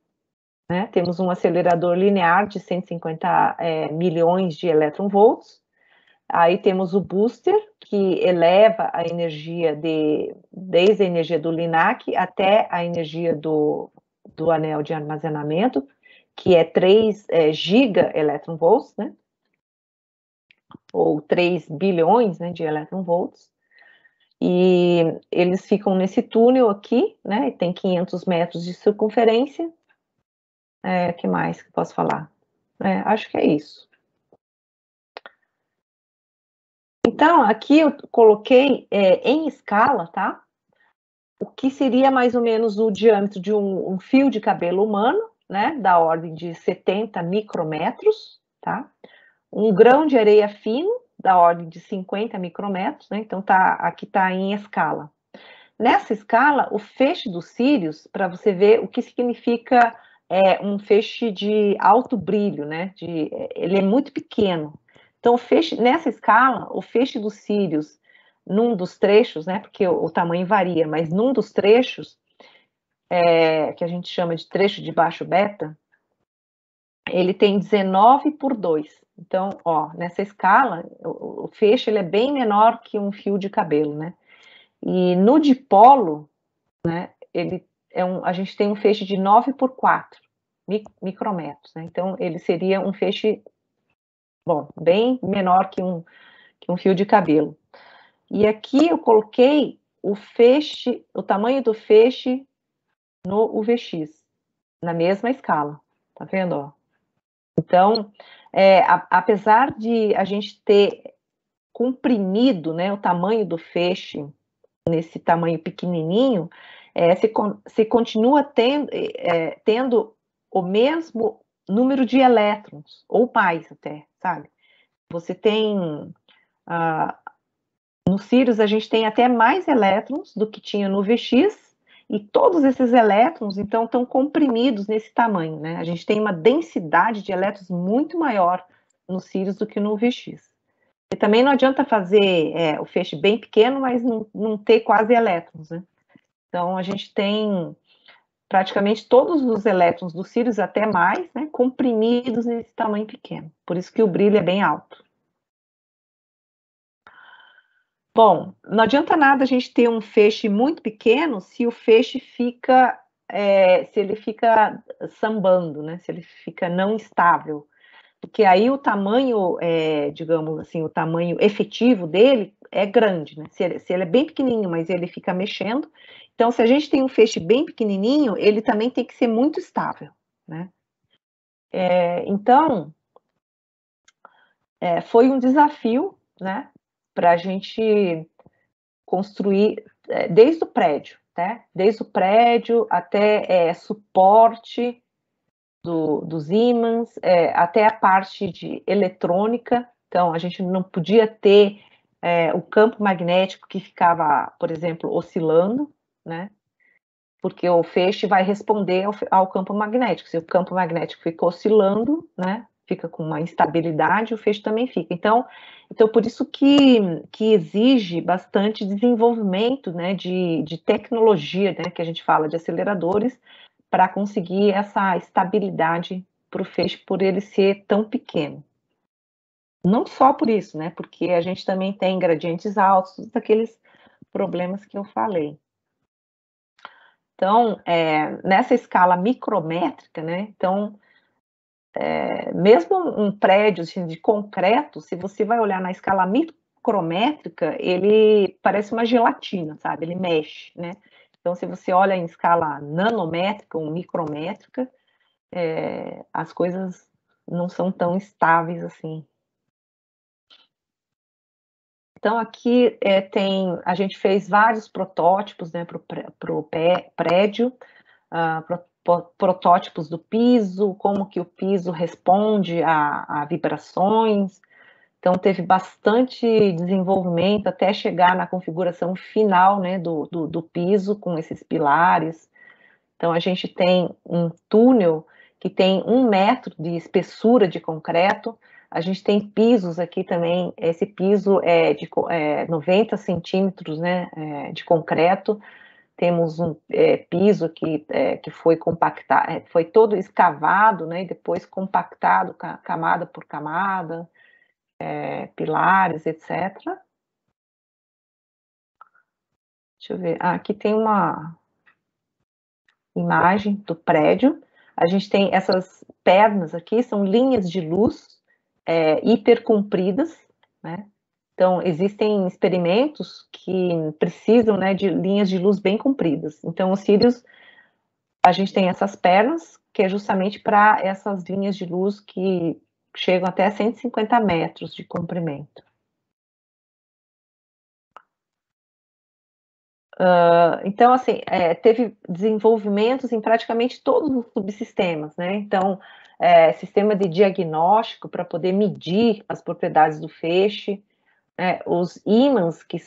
né? Temos um acelerador linear de 150 milhões de elétron-volts. Aí temos o booster, que eleva a energia desde a energia do LINAC até a energia do anel de armazenamento, que é 3 giga elétron-volts, né? Ou 3 bilhões, né, de elétron-volts. E eles ficam nesse túnel aqui, né? Tem 500 metros de circunferência. Que mais que eu posso falar? Acho que é isso. Então, aqui eu coloquei em escala, tá? O que seria mais ou menos o diâmetro de um fio de cabelo humano, né? Da ordem de 70 micrômetros, tá? Um grão de areia fino, da ordem de 50 micrômetros, né? Então, aqui tá em escala. Nessa escala, o feixe dos cílios, para você ver o que significa um feixe de alto brilho, né? Ele é muito pequeno. Então, nessa escala, o feixe dos cílios, num dos trechos, né? Porque o tamanho varia, mas num dos trechos, que a gente chama de trecho de baixo beta, ele tem 19 por 2. Então, ó, nessa escala, o feixe ele é bem menor que um fio de cabelo, né? E no dipolo, né? A gente tem um feixe de 9 por 4 micrômetros, né? Então, ele seria um feixe, bom, bem menor que um fio de cabelo. E aqui eu coloquei o tamanho do feixe no UVX, na mesma escala, tá vendo, ó? Então, apesar de a gente ter comprimido, né, o tamanho do feixe nesse tamanho pequenininho, você continua tendo o mesmo número de elétrons, ou mais até, sabe? Você tem, no Sirius, a gente tem até mais elétrons do que tinha no VX, e todos esses elétrons, então, estão comprimidos nesse tamanho, né? A gente tem uma densidade de elétrons muito maior no Sirius do que no VX. E também não adianta fazer o feixe bem pequeno, mas não ter quase elétrons, né? Então, a gente tem praticamente todos os elétrons do Sirius, até mais, né, comprimidos nesse tamanho pequeno. Por isso que o brilho é bem alto. Bom, não adianta nada a gente ter um feixe muito pequeno se o feixe fica, se ele fica sambando, né, se ele fica não estável. Porque aí o tamanho, digamos assim, o tamanho efetivo dele é grande, né? Se ele é bem pequenininho, mas ele fica mexendo. Então, se a gente tem um feixe bem pequenininho, ele também tem que ser muito estável, né? Então, foi um desafio, né? Para a gente construir desde o prédio, né? Desde o prédio até suporte dos ímãs, até a parte de eletrônica. Então, a gente não podia ter o campo magnético que ficava, por exemplo, oscilando, né? Porque o feixe vai responder ao campo magnético. Se o campo magnético fica oscilando, né? Fica com uma instabilidade, o feixe também fica. Então por isso que exige bastante desenvolvimento, né? De tecnologia, né? Que a gente fala de aceleradores, para conseguir essa estabilidade para o feixe, por ele ser tão pequeno. Não só por isso, né? Porque a gente também tem gradientes altos, todos aqueles problemas que eu falei. Então, nessa escala micrométrica, né? Então, mesmo um prédio assim, de concreto, se você vai olhar na escala micrométrica, ele parece uma gelatina, sabe? Ele mexe, né? Então, se você olha em escala nanométrica ou micrométrica, as coisas não são tão estáveis assim. Então, aqui a gente fez vários protótipos, né, para o prédio, protótipos do piso, como que o piso responde a vibrações. Então, teve bastante desenvolvimento até chegar na configuração final, né, do piso com esses pilares. Então, a gente tem um túnel que tem 1 metro de espessura de concreto. A gente tem pisos aqui também. Esse piso é de 90 centímetros, né, de concreto. Temos um piso aqui que foi compactado, foi todo escavado, né, e depois compactado camada por camada, pilares, etc. Deixa eu ver. Aqui tem uma imagem do prédio. A gente tem essas pernas aqui, são linhas de luz hiper compridas, né? Então, existem experimentos que precisam, né, de linhas de luz bem compridas. Então, os cílios, a gente tem essas pernas, que é justamente para essas linhas de luz que chegam até 150 metros de comprimento. Então, assim, teve desenvolvimentos em praticamente todos os subsistemas, né? Então, sistema de diagnóstico para poder medir as propriedades do feixe, os ímãs que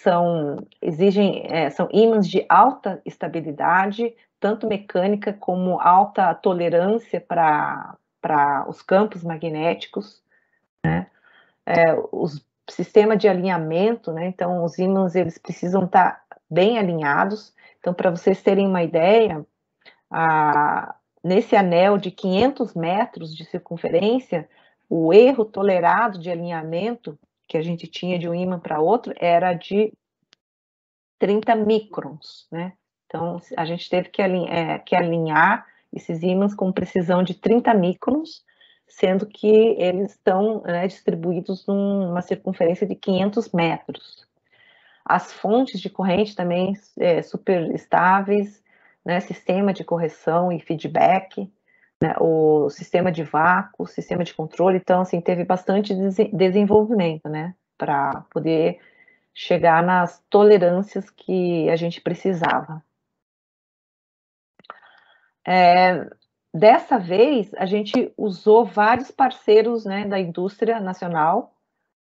exigem, são ímãs de alta estabilidade, tanto mecânica como alta tolerância para os campos magnéticos, né? O sistema de alinhamento, né? Então, os ímãs, eles precisam estar bem alinhados. Então, para vocês terem uma ideia, nesse anel de 500 metros de circunferência, o erro tolerado de alinhamento que a gente tinha de um ímã para outro era de 30 microns, né? Então, a gente teve que alinhar esses ímãs com precisão de 30 microns, sendo que eles estão, né, distribuídos numa circunferência de 500 metros. As fontes de corrente também super estáveis, né, sistema de correção e feedback, né, o sistema de vácuo, sistema de controle. Então, assim, teve bastante desenvolvimento, né, para poder chegar nas tolerâncias que a gente precisava. Dessa vez, a gente usou vários parceiros, né, da indústria nacional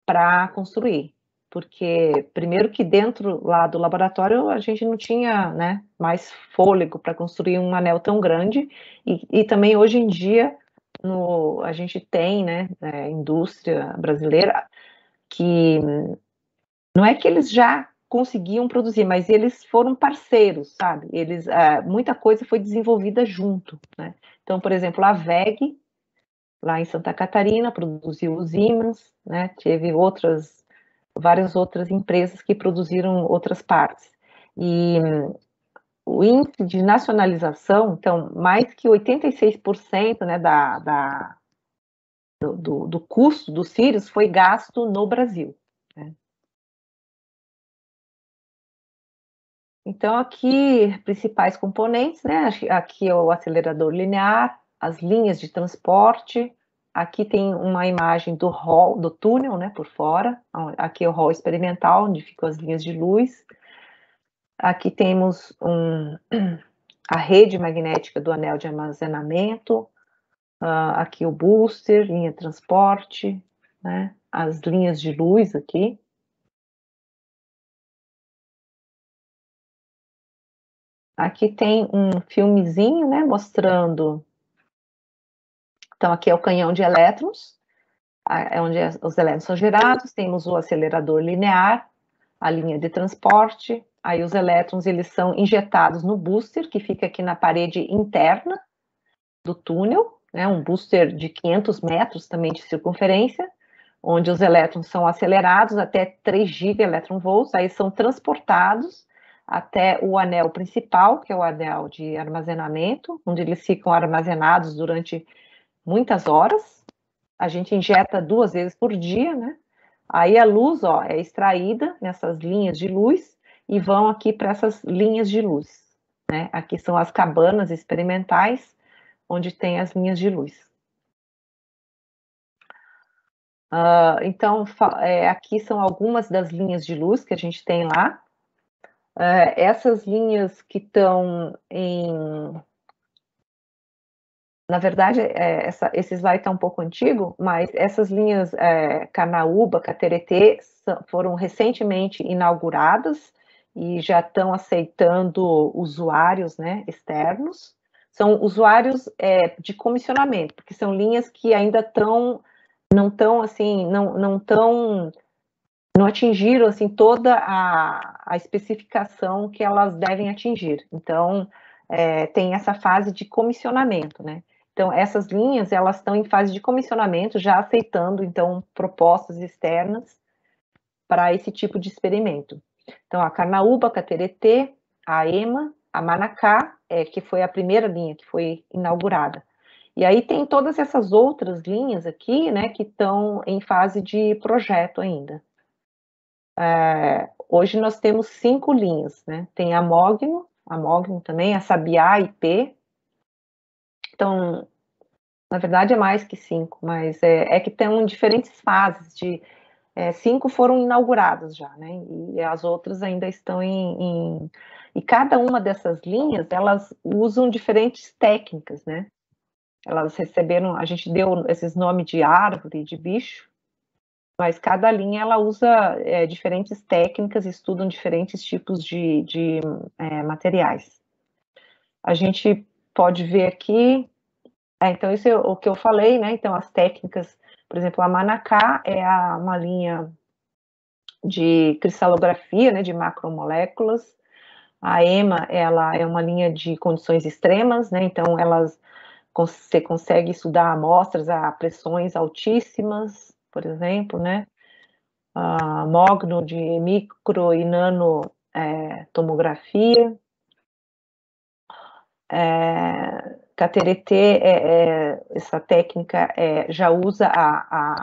para construir, porque primeiro que dentro lá do laboratório a gente não tinha, né, mais fôlego para construir um anel tão grande, e também hoje em dia a gente tem, né, indústria brasileira que não é que eles já conseguiam produzir, mas eles foram parceiros, sabe? Muita coisa foi desenvolvida junto, né? Então, por exemplo, a WEG, lá em Santa Catarina, produziu os ímãs, né? Teve várias outras empresas que produziram outras partes. E o índice de nacionalização, então, mais que 86%, né, do custo dos cílios foi gasto no Brasil, né? Então, aqui, principais componentes, né? Aqui é o acelerador linear, as linhas de transporte. Aqui tem uma imagem do hall, do túnel, né, por fora. Aqui é o hall experimental, onde ficam as linhas de luz. Aqui temos a rede magnética do anel de armazenamento. Aqui o booster, linha de transporte, né? As linhas de luz aqui. Aqui tem um filmezinho, né, mostrando. Então, aqui é o canhão de elétrons, é onde os elétrons são gerados. Temos o acelerador linear, a linha de transporte. Aí os elétrons, eles são injetados no booster, que fica aqui na parede interna do túnel, né, um booster de 500 metros também de circunferência, onde os elétrons são acelerados até 3 gigaelectronvolts, aí são transportados até o anel principal, que é o anel de armazenamento, onde eles ficam armazenados durante muitas horas, a gente injeta 2 vezes por dia, né? Aí a luz, ó, é extraída nessas linhas de luz e vão aqui para essas linhas de luz, né? Aqui são as cabanas experimentais, onde tem as linhas de luz. Então, aqui são algumas das linhas de luz que a gente tem lá. Essas linhas que estão em... Na verdade, esse slide está um pouco antigo, mas essas linhas Carnaúba, Cateretê, foram recentemente inauguradas e já estão aceitando usuários, né, externos. São usuários de comissionamento, porque são linhas que ainda não atingiram assim toda a especificação que elas devem atingir. Então, tem essa fase de comissionamento, né? Então, essas linhas, elas estão em fase de comissionamento, já aceitando, então, propostas externas para esse tipo de experimento. Então, a Carnaúba, a Cateretê, a EMA, a Manacá, que foi a primeira linha que foi inaugurada. E aí tem todas essas outras linhas aqui, né, que estão em fase de projeto ainda. Hoje nós temos 5 linhas, né? Tem a Mogno também, a Sabiá IP. Então, na verdade é mais que 5, mas que estão em diferentes fases. 5 foram inauguradas já, né? E as outras ainda estão E cada uma dessas linhas, elas usam diferentes técnicas, né? Elas receberam, a gente deu esses nomes de árvore, de bicho, mas cada linha ela usa diferentes técnicas, estudam diferentes tipos de materiais. A gente pode ver aqui, então isso é o que eu falei, né? Então as técnicas, por exemplo, a Manacá é uma linha de cristalografia, né, de macromoléculas. A EMA, ela é uma linha de condições extremas, né? Então você consegue estudar amostras a pressões altíssimas, por exemplo, né? A Mogno de micro e nano tomografia. Cateretê, essa técnica já usa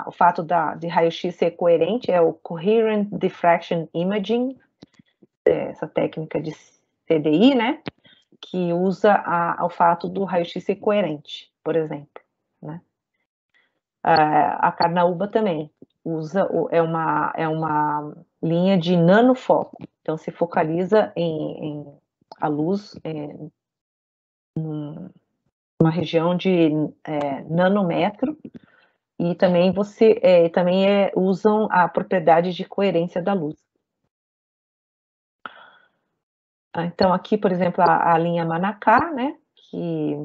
o fato de raio-x ser coerente, é o Coherent Diffraction Imaging, essa técnica de CDI, né, que usa o fato do raio-x ser coerente, por exemplo, né. A Carnaúba também usa, é uma linha de nanofoco, então se focaliza a luz uma região de nanômetro, e também usam a propriedade de coerência da luz. Então, aqui, por exemplo, a linha Manacá, né, que,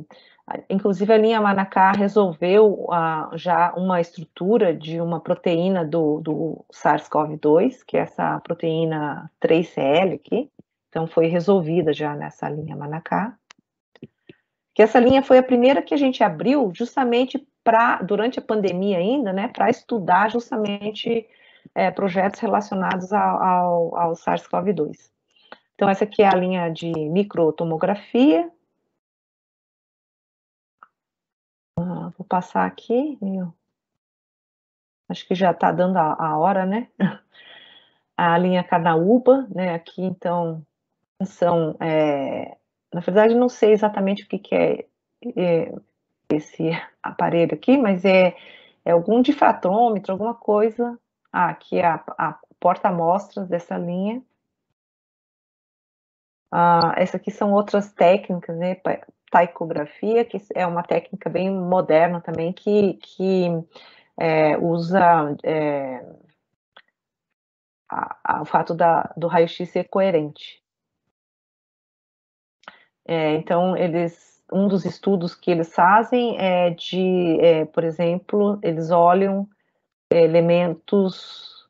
inclusive, a linha Manacá resolveu já uma estrutura de uma proteína do SARS-CoV-2, que é essa proteína 3CL aqui, então foi resolvida já nessa linha Manacá. Que essa linha foi a primeira que a gente abriu justamente durante a pandemia ainda, né, para estudar justamente projetos relacionados ao SARS-CoV-2. Então, essa aqui é a linha de microtomografia. Vou passar aqui. Acho que já está dando a hora, né? A linha Carnaúba, né? Aqui, então, são... na verdade, não sei exatamente o que é esse aparelho aqui, mas é algum difratômetro, alguma coisa. Aqui é a porta-amostras dessa linha. Essa aqui são outras técnicas, né? Taicografia, que é uma técnica bem moderna também, que usa o fato do raio-x ser coerente. Então, um dos estudos que eles fazem por exemplo, eles olham elementos,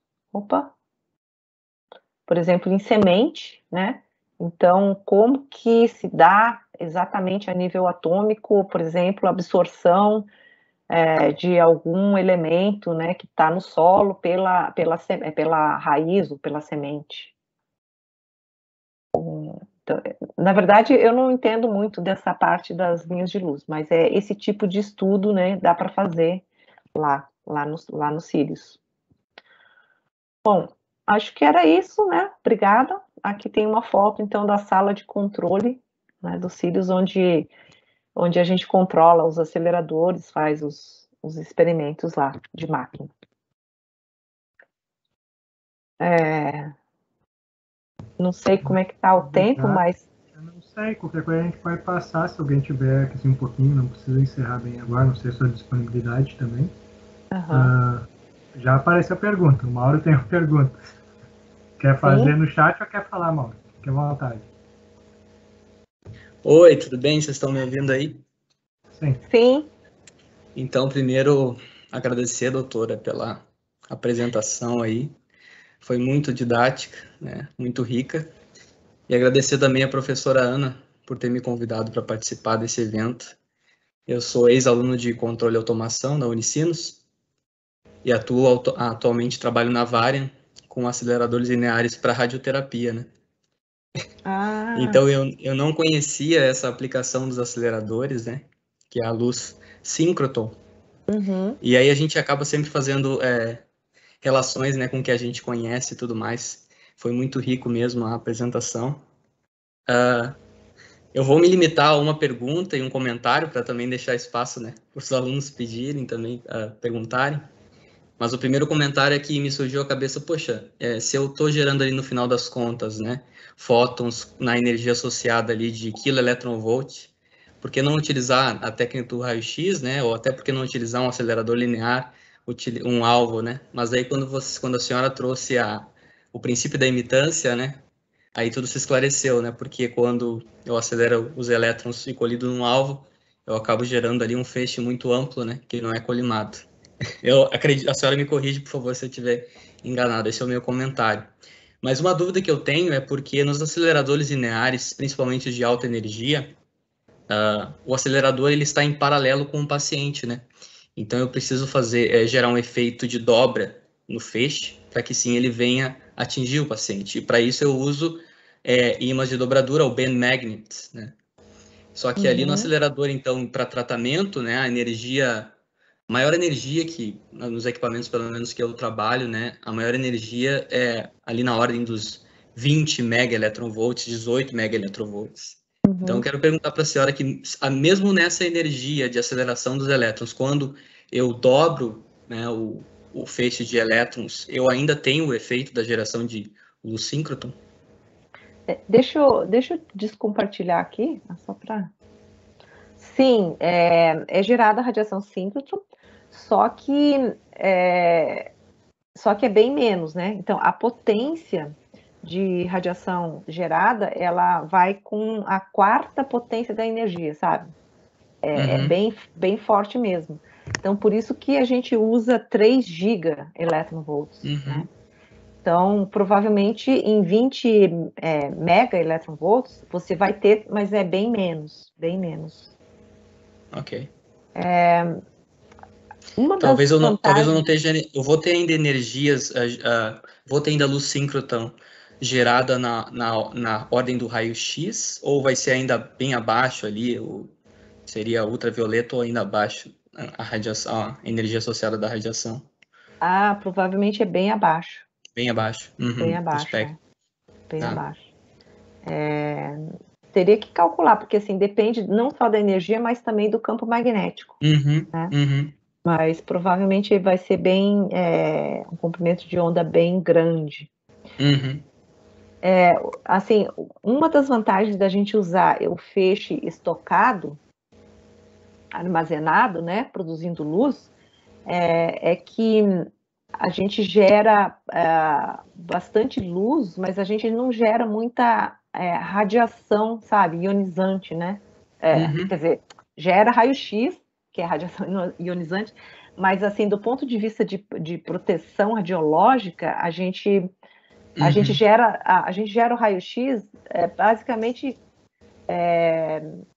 por exemplo, em semente, né? Então, como que se dá exatamente a nível atômico, por exemplo, a absorção de algum elemento, né, que está no solo pela raiz ou pela semente. Então, na verdade, eu não entendo muito dessa parte das linhas de luz, mas é esse tipo de estudo, né, dá para fazer lá no Sirius. Bom, acho que era isso, né? Obrigada. Aqui tem uma foto, então, da sala de controle, né, do Sirius, onde a gente controla os aceleradores, faz os experimentos lá de máquina. Não sei como é que está o tempo, mas... Eu não sei, qualquer coisa a gente pode passar, se alguém tiver aqui um pouquinho, não precisa encerrar bem agora, não sei a sua disponibilidade também. Já apareceu a pergunta, o Mauro tem uma pergunta. Quer fazer no chat ou quer falar, Mauro? Fique à vontade. Oi, tudo bem? Vocês estão me ouvindo aí? Sim. Então, primeiro, agradecer, doutora, pela apresentação aí. Foi muito didática, né? Muito rica. E agradecer também a professora Ana por ter me convidado para participar desse evento. Eu sou ex-aluno de controle e automação da Unicinos e atualmente trabalho na Varian com aceleradores lineares para radioterapia, né? Então, eu não conhecia essa aplicação dos aceleradores, né? Que é a luz síncroton. E aí a gente acaba sempre fazendo relações, né, com o que a gente conhece e tudo mais. Foi muito rico mesmo a apresentação. Eu vou me limitar a uma pergunta e um comentário para também deixar espaço, né, para os alunos pedirem também, perguntarem. Mas o primeiro comentário é que me surgiu à cabeça, poxa, se eu estou gerando ali no final das contas, né, fótons na energia associada ali de kV, por que não utilizar a técnica do raio-x, né, ou até por que não utilizar um acelerador linear, um alvo, né? Mas aí quando a senhora trouxe o princípio da imitância, né, aí tudo se esclareceu, né, porque quando eu acelero os elétrons e colido num alvo, eu acabo gerando ali um feixe muito amplo, né, que não é colimado. Eu acredito, a senhora me corrige, por favor, se eu estiver enganado, esse é o meu comentário. Mas uma dúvida que eu tenho é porque nos aceleradores lineares, principalmente de alta energia, o acelerador ele está em paralelo com o paciente, né? Então eu preciso gerar um efeito de dobra no feixe, para que sim ele venha atingir o paciente. E para isso eu uso ímãs de dobradura, ou band magnets, né? Só que ali no acelerador, então, para tratamento, né, maior energia que, nos equipamentos, pelo menos que eu trabalho, né, a maior energia é ali na ordem dos 20 megaelectronvolts, 18 megaelectronvolts. Então, eu quero perguntar para a senhora que, mesmo nessa energia de aceleração dos elétrons, quando eu dobro, né, o feixe de elétrons, eu ainda tenho o efeito da geração de luz síncroton? Deixa eu descompartilhar aqui, só para... Sim, é gerada a radiação síncrotron, só que é bem menos, né? Então, a potência de radiação gerada, ela vai com a quarta potência da energia, sabe? É bem forte mesmo. Então, por isso que a gente usa 3 gigaelectronvolts, né? Então, provavelmente em 20 megaelectronvolts você vai ter, mas é bem menos, bem menos. Ok. Talvez eu não esteja. Eu vou ter ainda energias, vou ter ainda luz síncroton gerada na ordem do raio-x, ou vai ser ainda bem abaixo ali, ou seria ultravioleta ou ainda abaixo a energia associada da radiação? Provavelmente é bem abaixo. Bem abaixo. Bem abaixo, bem abaixo. Teria que calcular, porque assim, depende não só da energia, mas também do campo magnético. Né? Mas provavelmente vai ser bem um comprimento de onda bem grande. Assim, uma das vantagens da gente usar o feixe estocado, armazenado, né, produzindo luz, é que a gente gera bastante luz, mas a gente não gera muita radiação, sabe, ionizante, né? Quer dizer, gera raio-x, que é radiação ionizante, mas assim, do ponto de vista de proteção radiológica, a gente gera o raio-x basicamente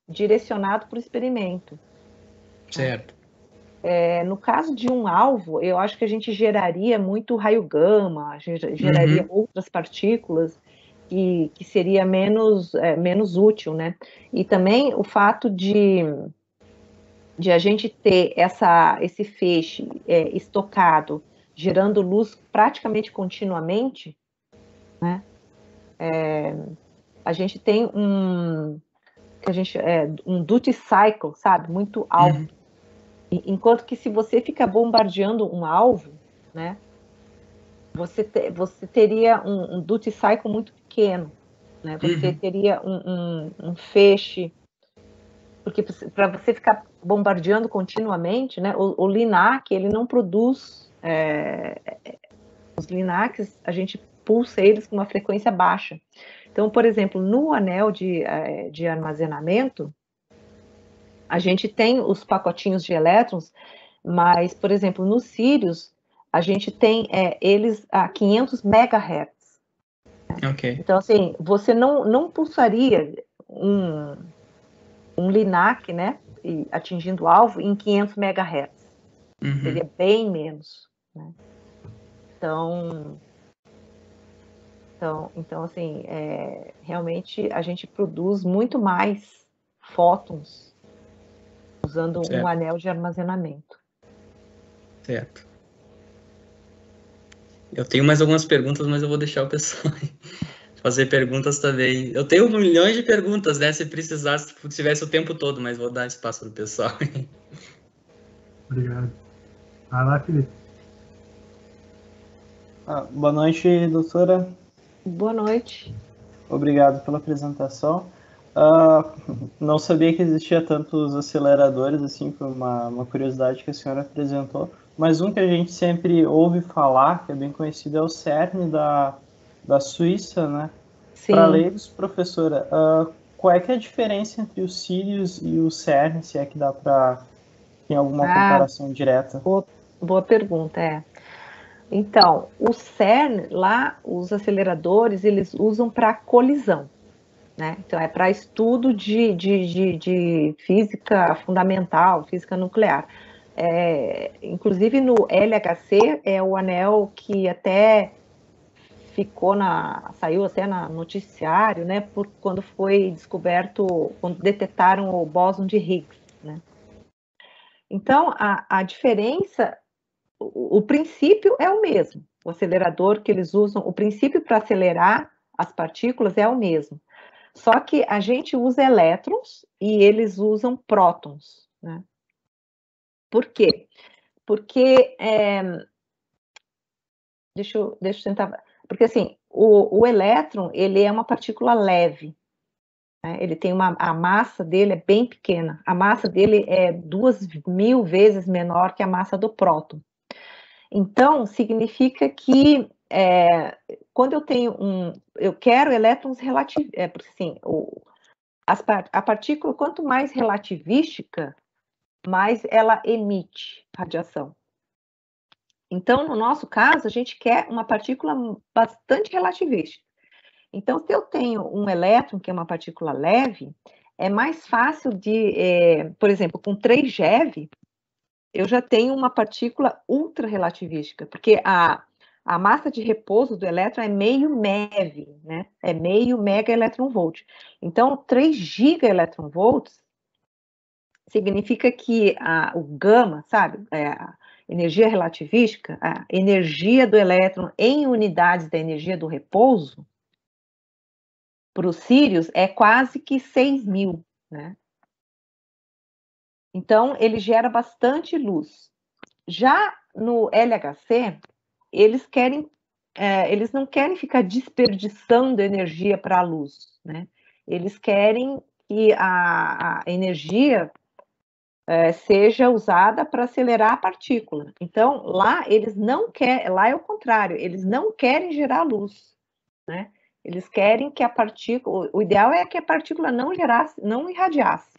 direcionado para o experimento. Certo. No caso de um alvo, eu acho que a gente geraria muito raio gama, geraria outras partículas, que seria menos útil, né? E também o fato de a gente ter esse feixe estocado, gerando luz praticamente continuamente, né? A gente tem um duty cycle, sabe? Muito alto. Enquanto que se você fica bombardeando um alvo, né? Você teria um duty cycle muito pequeno, né? Você teria um feixe, porque para você ficar bombardeando continuamente, né? O LINAC, ele não produz os LINACs, a gente pulsa eles com uma frequência baixa. Então, por exemplo, no anel de armazenamento, a gente tem os pacotinhos de elétrons, mas, por exemplo, no Sirius, a gente tem eles a 500 MHz. Okay. Então, assim, você não pulsaria um LINAC, né, atingindo o alvo em 500 MHz. Seria bem menos, né? Então assim, realmente a gente produz muito mais fótons usando um anel de armazenamento. Certo. Eu tenho mais algumas perguntas, mas eu vou deixar o pessoal fazer perguntas também. Eu tenho milhões de perguntas, né? Se precisar, se tivesse o tempo todo, mas vou dar espaço para o pessoal. Obrigado. Vai lá, Felipe. Boa noite, doutora. Boa noite. Obrigado pela apresentação. Não sabia que existia tantos aceleradores, assim, foi uma curiosidade que a senhora apresentou, mas um que a gente sempre ouve falar, que é bem conhecido, é o CERN da Suíça, né? Para leigos, professora, qual é que é a diferença entre o Sirius e o CERN, se é que dá para ter alguma comparação direta? Boa pergunta, Então, o CERN, lá, os aceleradores, eles usam para colisão, né? Então, é para estudo de física fundamental, física nuclear. Inclusive, no LHC, é o anel que até saiu até no noticiário, né? Quando foi descoberto, quando detectaram o bóson de Higgs, né? Então, a diferença... O princípio é o mesmo. O acelerador que eles usam, o princípio para acelerar as partículas é o mesmo. Só que a gente usa elétrons e eles usam prótons, né? Por quê? Porque deixa eu tentar. Porque assim, o elétron, ele é uma partícula leve, né? Ele tem a massa dele é bem pequena. A massa dele é 2.000 vezes menor que a massa do próton. Então, significa que quando eu quero elétrons relativos, porque assim, a partícula, quanto mais relativística, mais ela emite radiação. Então, no nosso caso, a gente quer uma partícula bastante relativística. Então, se eu tenho um elétron, que é uma partícula leve, é mais fácil por exemplo, com 3 GeV, eu já tenho uma partícula ultra relativística, porque a massa de repouso do elétron é meio MeV, né? É meio mega eletronvolt. Então, 3 gigaeletronvolts significa que o gama, sabe? A energia relativística, a energia do elétron em unidades da energia do repouso, para os Sirius é quase que 6.000, né? Então, ele gera bastante luz. Já no LHC, eles não querem ficar desperdiçando energia para a luz, né? Eles querem que a energia seja usada para acelerar a partícula. Então, lá eles não querem, lá é o contrário, eles não querem gerar luz, né? Eles querem que a partícula, o ideal é que a partícula não irradiasse.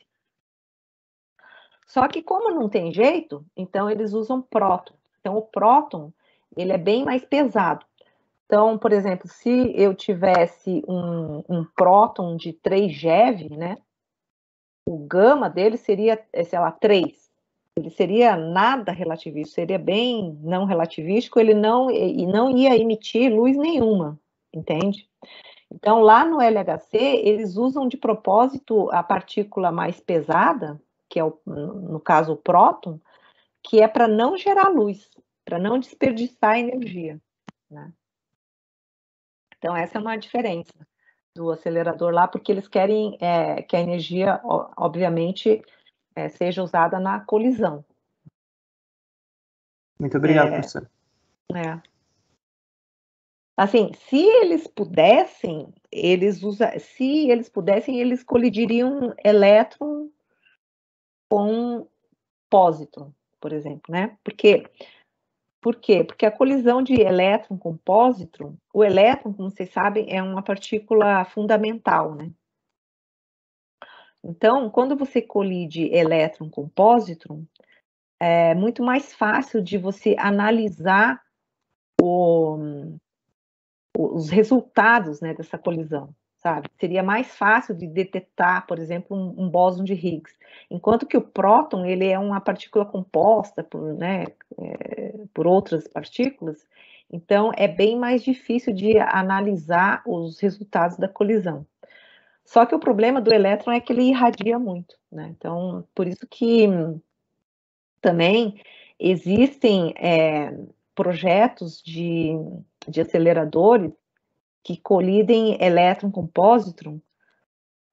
Só que como não tem jeito, então eles usam próton. Então o próton, ele é bem mais pesado. Então, por exemplo, se eu tivesse um próton de 3 GeV, né? O gama dele seria, sei lá, 3. Ele seria nada relativístico, seria bem não relativístico, ele não ia emitir luz nenhuma, entende? Então, lá no LHC, eles usam de propósito a partícula mais pesada, que é, no caso, o próton, que é para não gerar luz, para não desperdiçar energia, né? Então, essa é uma diferença do acelerador lá, porque eles querem que a energia, obviamente, seja usada na colisão. Muito obrigado, professor. Assim, se eles pudessem, eles colidiriam elétron com pósitron, por exemplo, né? Por quê? Porque a colisão de elétron com pósitron, o elétron, como vocês sabem, é uma partícula fundamental, né? Então, quando você colide elétron com pósitron, é muito mais fácil de você analisar os resultados, né, dessa colisão, sabe? Seria mais fácil de detectar, por exemplo, um bóson de Higgs, enquanto que o próton, ele é uma partícula composta por outras partículas, então é bem mais difícil de analisar os resultados da colisão. Só que o problema do elétron é que ele irradia muito, né? Então, por isso que também existem projetos de aceleradores que colidem elétron com pósitron,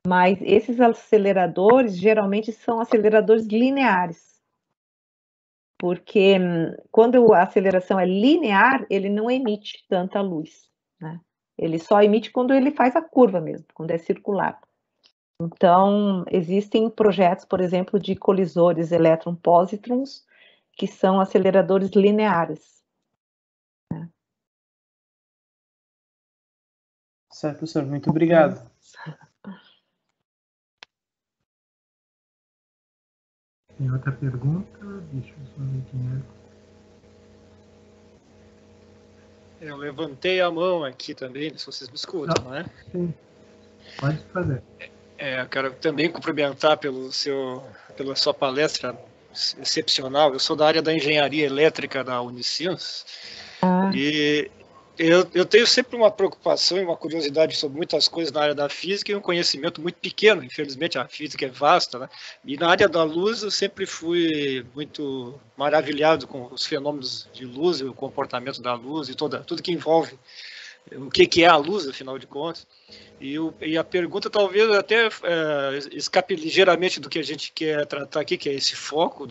mas esses aceleradores geralmente são aceleradores lineares, porque quando a aceleração é linear, ele não emite tanta luz, né? Ele só emite quando ele faz a curva mesmo, quando é circular. Então, existem projetos, por exemplo, de colisores elétron-pósitrons, que são aceleradores lineares. Certo, professor. Muito obrigado. Tem outra pergunta? Deixa eu só ver quem é. Eu levantei a mão aqui também, se vocês me escutam, não é? Sim, pode fazer. Eu quero também cumprimentar pela sua palestra excepcional. Eu sou da área da engenharia elétrica da Unicinos. E eu tenho sempre uma preocupação e uma curiosidade sobre muitas coisas na área da física e um conhecimento muito pequeno. Infelizmente, a física é vasta, né? E na área da luz, eu sempre fui muito maravilhado com os fenômenos de luz, o comportamento da luz e tudo que envolve o que é a luz, afinal de contas. E a pergunta talvez até escape ligeiramente do que a gente quer tratar aqui, que é esse foco,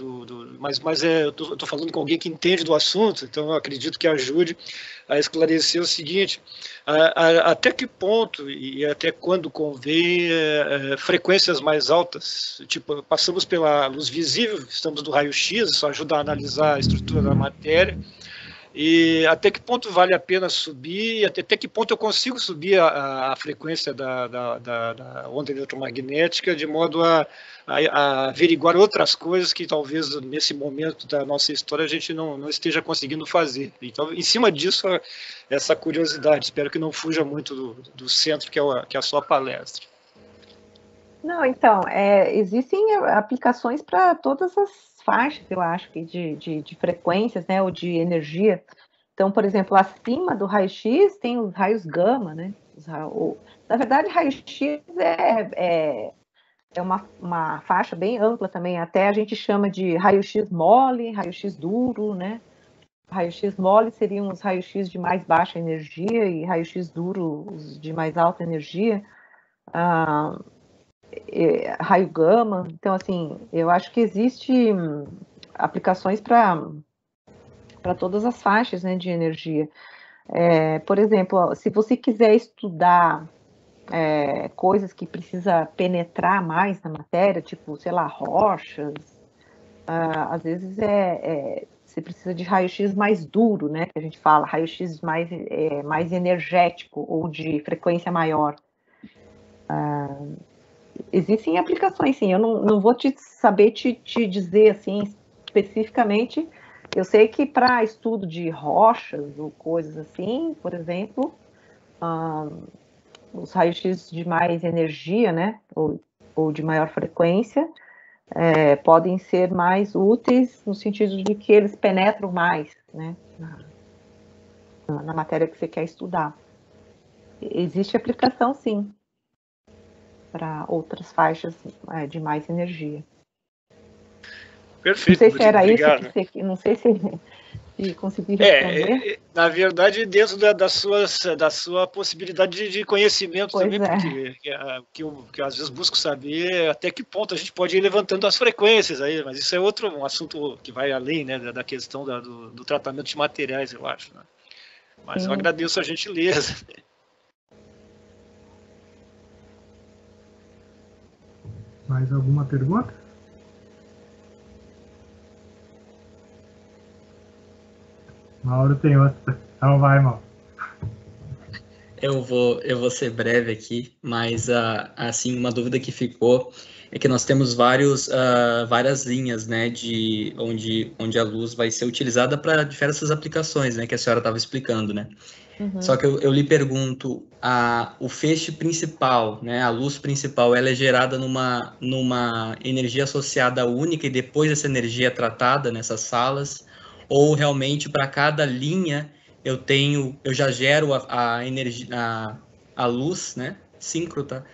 mas eu estou falando com alguém que entende do assunto, então eu acredito que ajude a esclarecer o seguinte: até que ponto e até quando convém frequências mais altas, tipo, passamos pela luz visível, estamos no raio-x, isso ajuda a analisar a estrutura da matéria, e até que ponto vale a pena subir, até que ponto eu consigo subir a frequência da onda eletromagnética de modo a averiguar outras coisas que talvez nesse momento da nossa história a gente não esteja conseguindo fazer. Então, em cima disso, essa curiosidade, espero que não fuja muito do centro que é a sua palestra. Não, então, existem aplicações para todas as faixas, eu acho, de frequências, né, ou de energia. Então, por exemplo, acima do raio-x tem os raios gama, né? Na verdade, raio-x é uma faixa bem ampla também, até a gente chama de raio-x mole, raio-x duro, né? Raio-x mole seriam os raios-x de mais baixa energia e raio-x duro os de mais alta energia. Raio gama. Então, assim, eu acho que existe aplicações para todas as faixas, né, de energia. Por exemplo, se você quiser estudar coisas que precisa penetrar mais na matéria, tipo, sei lá, rochas, às vezes você precisa de raio-x mais duro, né, que a gente fala, raio-x mais energético ou de frequência maior. Existem aplicações, sim. Eu não vou saber te dizer assim especificamente. Eu sei que para estudo de rochas ou coisas assim, por exemplo, os raios-x de mais energia, né, ou de maior frequência, podem ser mais úteis no sentido de que eles penetram mais, né, na matéria que você quer estudar. existe aplicação, sim, para outras faixas de mais energia. Perfeito. Não sei se era obrigado. isso que você... Não sei se consegui responder. Na verdade, dentro da sua possibilidade de conhecimento Pois também, porque que eu às vezes busco saber até que ponto a gente pode ir levantando as frequências aí, mas isso é um assunto que vai além, né, da questão do tratamento de materiais, eu acho, né? Mas eu agradeço a gentileza. Mais alguma pergunta? Mauro tem outra. Então vai, Mauro. Eu vou ser breve aqui, mas assim, uma dúvida que ficou é que nós temos várias linhas, né, de onde a luz vai ser utilizada para diversas aplicações, né, que a senhora estava explicando, né? Uhum. Só que eu lhe pergunto, o feixe principal, né, a luz principal, ela é gerada numa energia associada única e depois essa energia é tratada nessas salas, ou realmente para cada linha eu já gero a energia, a luz, né, síncrota,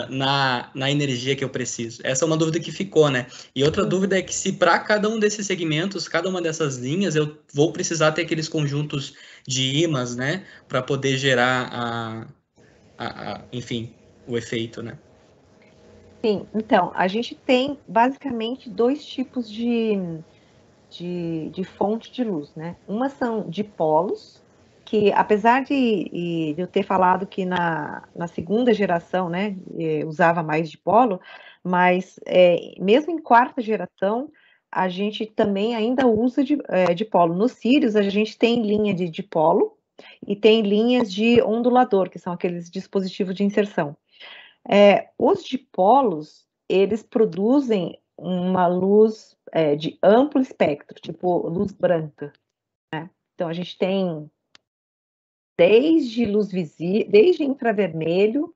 na energia que eu preciso. Essa é uma dúvida que ficou, né? E outra dúvida é que se para cada um desses segmentos, cada uma dessas linhas, eu vou precisar ter aqueles conjuntos de ímãs, né, para poder gerar enfim, o efeito, né? Sim, então, a gente tem basicamente dois tipos de fonte de luz, né? Uma são dipolos, que apesar de eu ter falado que na segunda geração, né, usava mais dipolo, mas mesmo em quarta geração, a gente também ainda usa dipolo. Nos Sirius, a gente tem linha de dipolo e tem linhas de ondulador, que são aqueles dispositivos de inserção. Os dipolos, eles produzem uma luz de amplo espectro, tipo luz branca, né? Então, a gente tem desde luz visível, desde infravermelho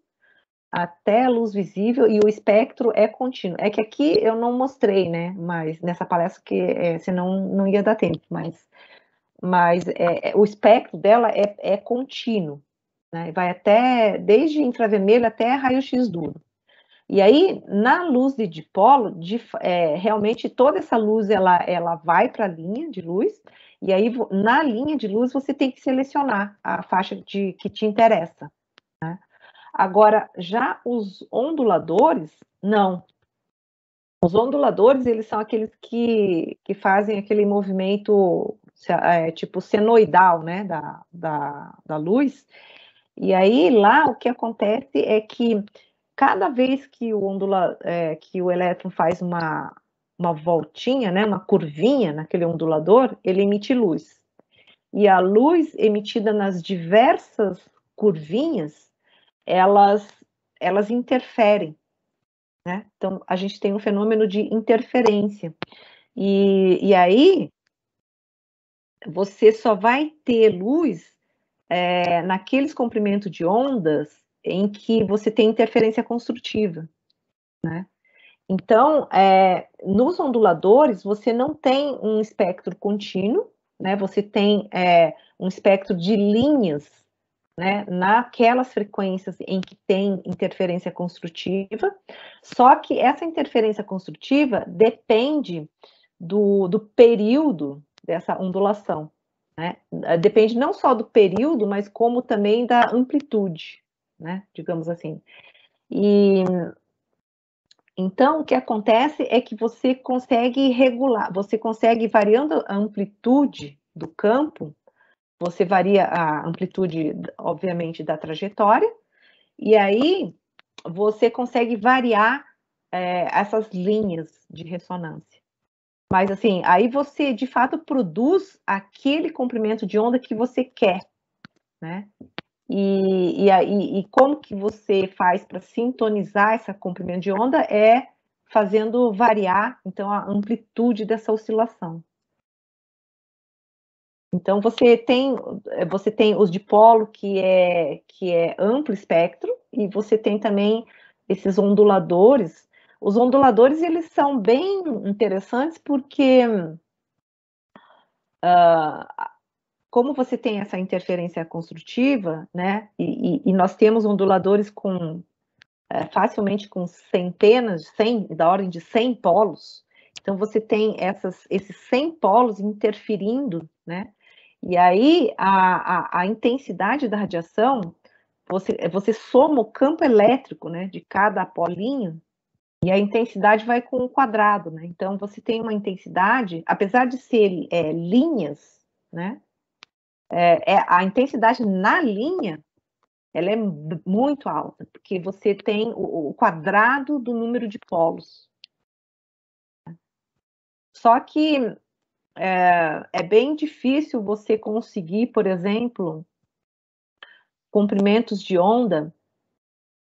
até luz visível, e o espectro é contínuo. É que aqui eu não mostrei, né? Mas nessa palestra, senão não ia dar tempo, mas o espectro dela é contínuo, né? Vai desde infravermelho até raio-x duro. E aí, na luz de dipolo, realmente toda essa luz ela vai para a linha de luz, e aí na linha de luz você tem que selecionar a faixa que te interessa, né? Agora, já os onduladores, não. Os onduladores, eles são aqueles que fazem aquele movimento tipo senoidal, né, da luz. E aí, lá, o que acontece é que cada vez que o elétron faz uma voltinha, né, uma curvinha naquele ondulador, ele emite luz. E a luz emitida nas diversas curvinhas, elas interferem, né? Então, a gente tem um fenômeno de interferência. E aí, você só vai ter luz naqueles comprimentos de ondas em que você tem interferência construtiva, né? Então, nos onduladores, você não tem um espectro contínuo, né? Você tem um espectro de linhas, né? Naquelas frequências em que tem interferência construtiva, só que essa interferência construtiva depende do período dessa ondulação, né? Depende não só do período, mas como também da amplitude, né? Digamos assim. E então, o que acontece é que você consegue regular, você consegue, variando a amplitude do campo, você varia a amplitude, obviamente, da trajetória, e aí você consegue variar essas linhas de ressonância. Mas, assim, aí você, de fato, produz aquele comprimento de onda que você quer, né? E como que você faz para sintonizar esse comprimento de onda é fazendo variar, então, a amplitude dessa oscilação. Então, você tem os dipolo, que é amplo espectro, e você tem também esses onduladores. Os onduladores, eles são bem interessantes porque como você tem essa interferência construtiva, né, e nós temos onduladores com facilmente com centenas, 100, da ordem de 100 polos, então você tem esses 100 polos interferindo, né, e aí a intensidade da radiação, você soma o campo elétrico, né, de cada polinho, e a intensidade vai com o quadrado, né, então você tem uma intensidade, apesar de ser linhas, né, a intensidade na linha, ela é muito alta, porque você tem o quadrado do número de polos. Só que é bem difícil você conseguir, por exemplo, comprimentos de onda,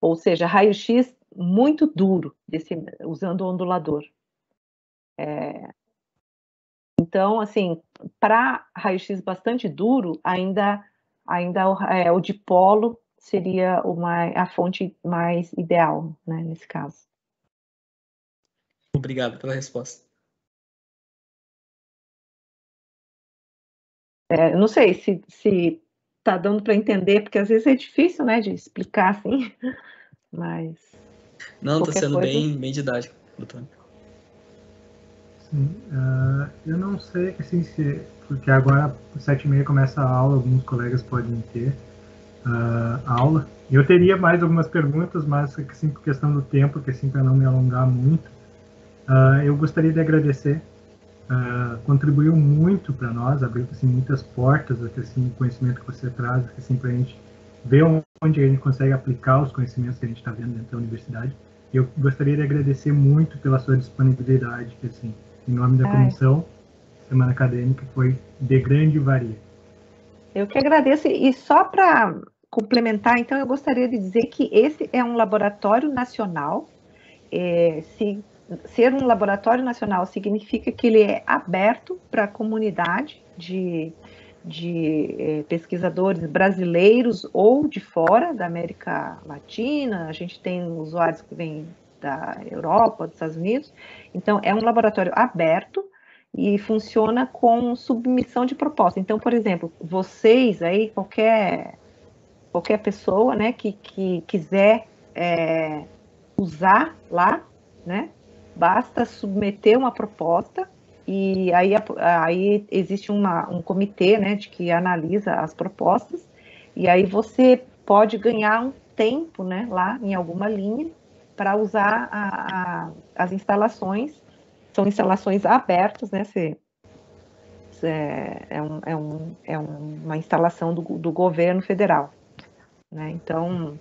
ou seja, raio-x muito duro, usando o ondulador. Então, assim, para raio-x bastante duro, ainda o dipolo seria a fonte mais ideal, né, nesse caso. Obrigado pela resposta. Não sei se está dando para entender, porque às vezes é difícil, né, de explicar assim, mas... Não, está sendo bem didático, doutor. Sim, eu não sei assim, porque agora às 7h30 começa a aula, alguns colegas podem ter aula. Eu teria mais algumas perguntas, mas assim, por questão do tempo, que assim, para não me alongar muito, eu gostaria de agradecer. Contribuiu muito para nós, abriu assim, muitas portas, assim, o conhecimento que você traz, assim, para a gente ver onde a gente consegue aplicar os conhecimentos que a gente está vendo dentro da universidade. Eu gostaria de agradecer muito pela sua disponibilidade, que assim, em nome da comissão, Semana Acadêmica foi de grande valia. Eu que agradeço, e só para complementar, então, eu gostaria de dizer que esse é um laboratório nacional. Ser um laboratório nacional significa que ele é aberto para a comunidade de pesquisadores brasileiros ou de fora da América Latina. A gente tem usuários que vêm da Europa, dos Estados Unidos. Então, é um laboratório aberto e funciona com submissão de proposta. Então, por exemplo, vocês aí, qualquer pessoa, né, que quiser usar lá, né, basta submeter uma proposta, e aí existe um comitê, né, que analisa as propostas, e aí você pode ganhar um tempo, né, lá em alguma linha para usar as instalações. São instalações abertas, né, uma instalação do governo federal, né, então...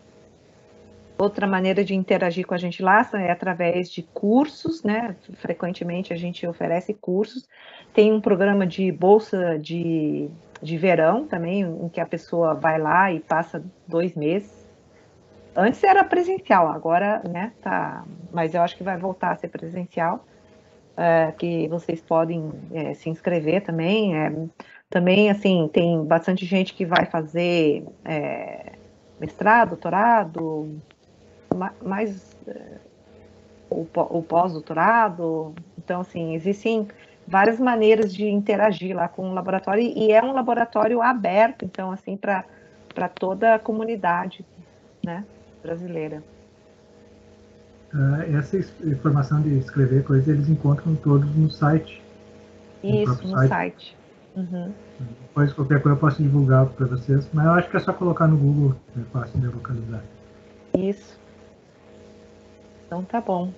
Outra maneira de interagir com a gente lá é através de cursos, né? Frequentemente a gente oferece cursos. Tem um programa de bolsa de verão também, em que a pessoa vai lá e passa 2 meses. Antes era presencial, agora, né, tá, mas eu acho que vai voltar a ser presencial, que vocês podem se inscrever também. Também, assim, tem bastante gente que vai fazer mestrado, doutorado, mais o pós-doutorado. Então, assim, existem várias maneiras de interagir lá com o laboratório, e é um laboratório aberto, então, assim, para toda a comunidade, né, brasileira. Essa informação de escrever coisas, eles encontram todos no site. Isso, no site. Uhum. Depois, qualquer coisa eu posso divulgar para vocês, mas eu acho que é só colocar no Google, é fácil de localizar. Isso. Então tá bom.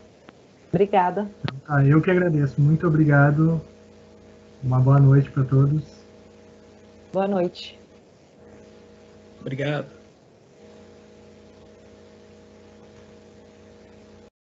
Obrigada. Então, eu que agradeço. Muito obrigado. Uma boa noite para todos. Boa noite. Obrigado.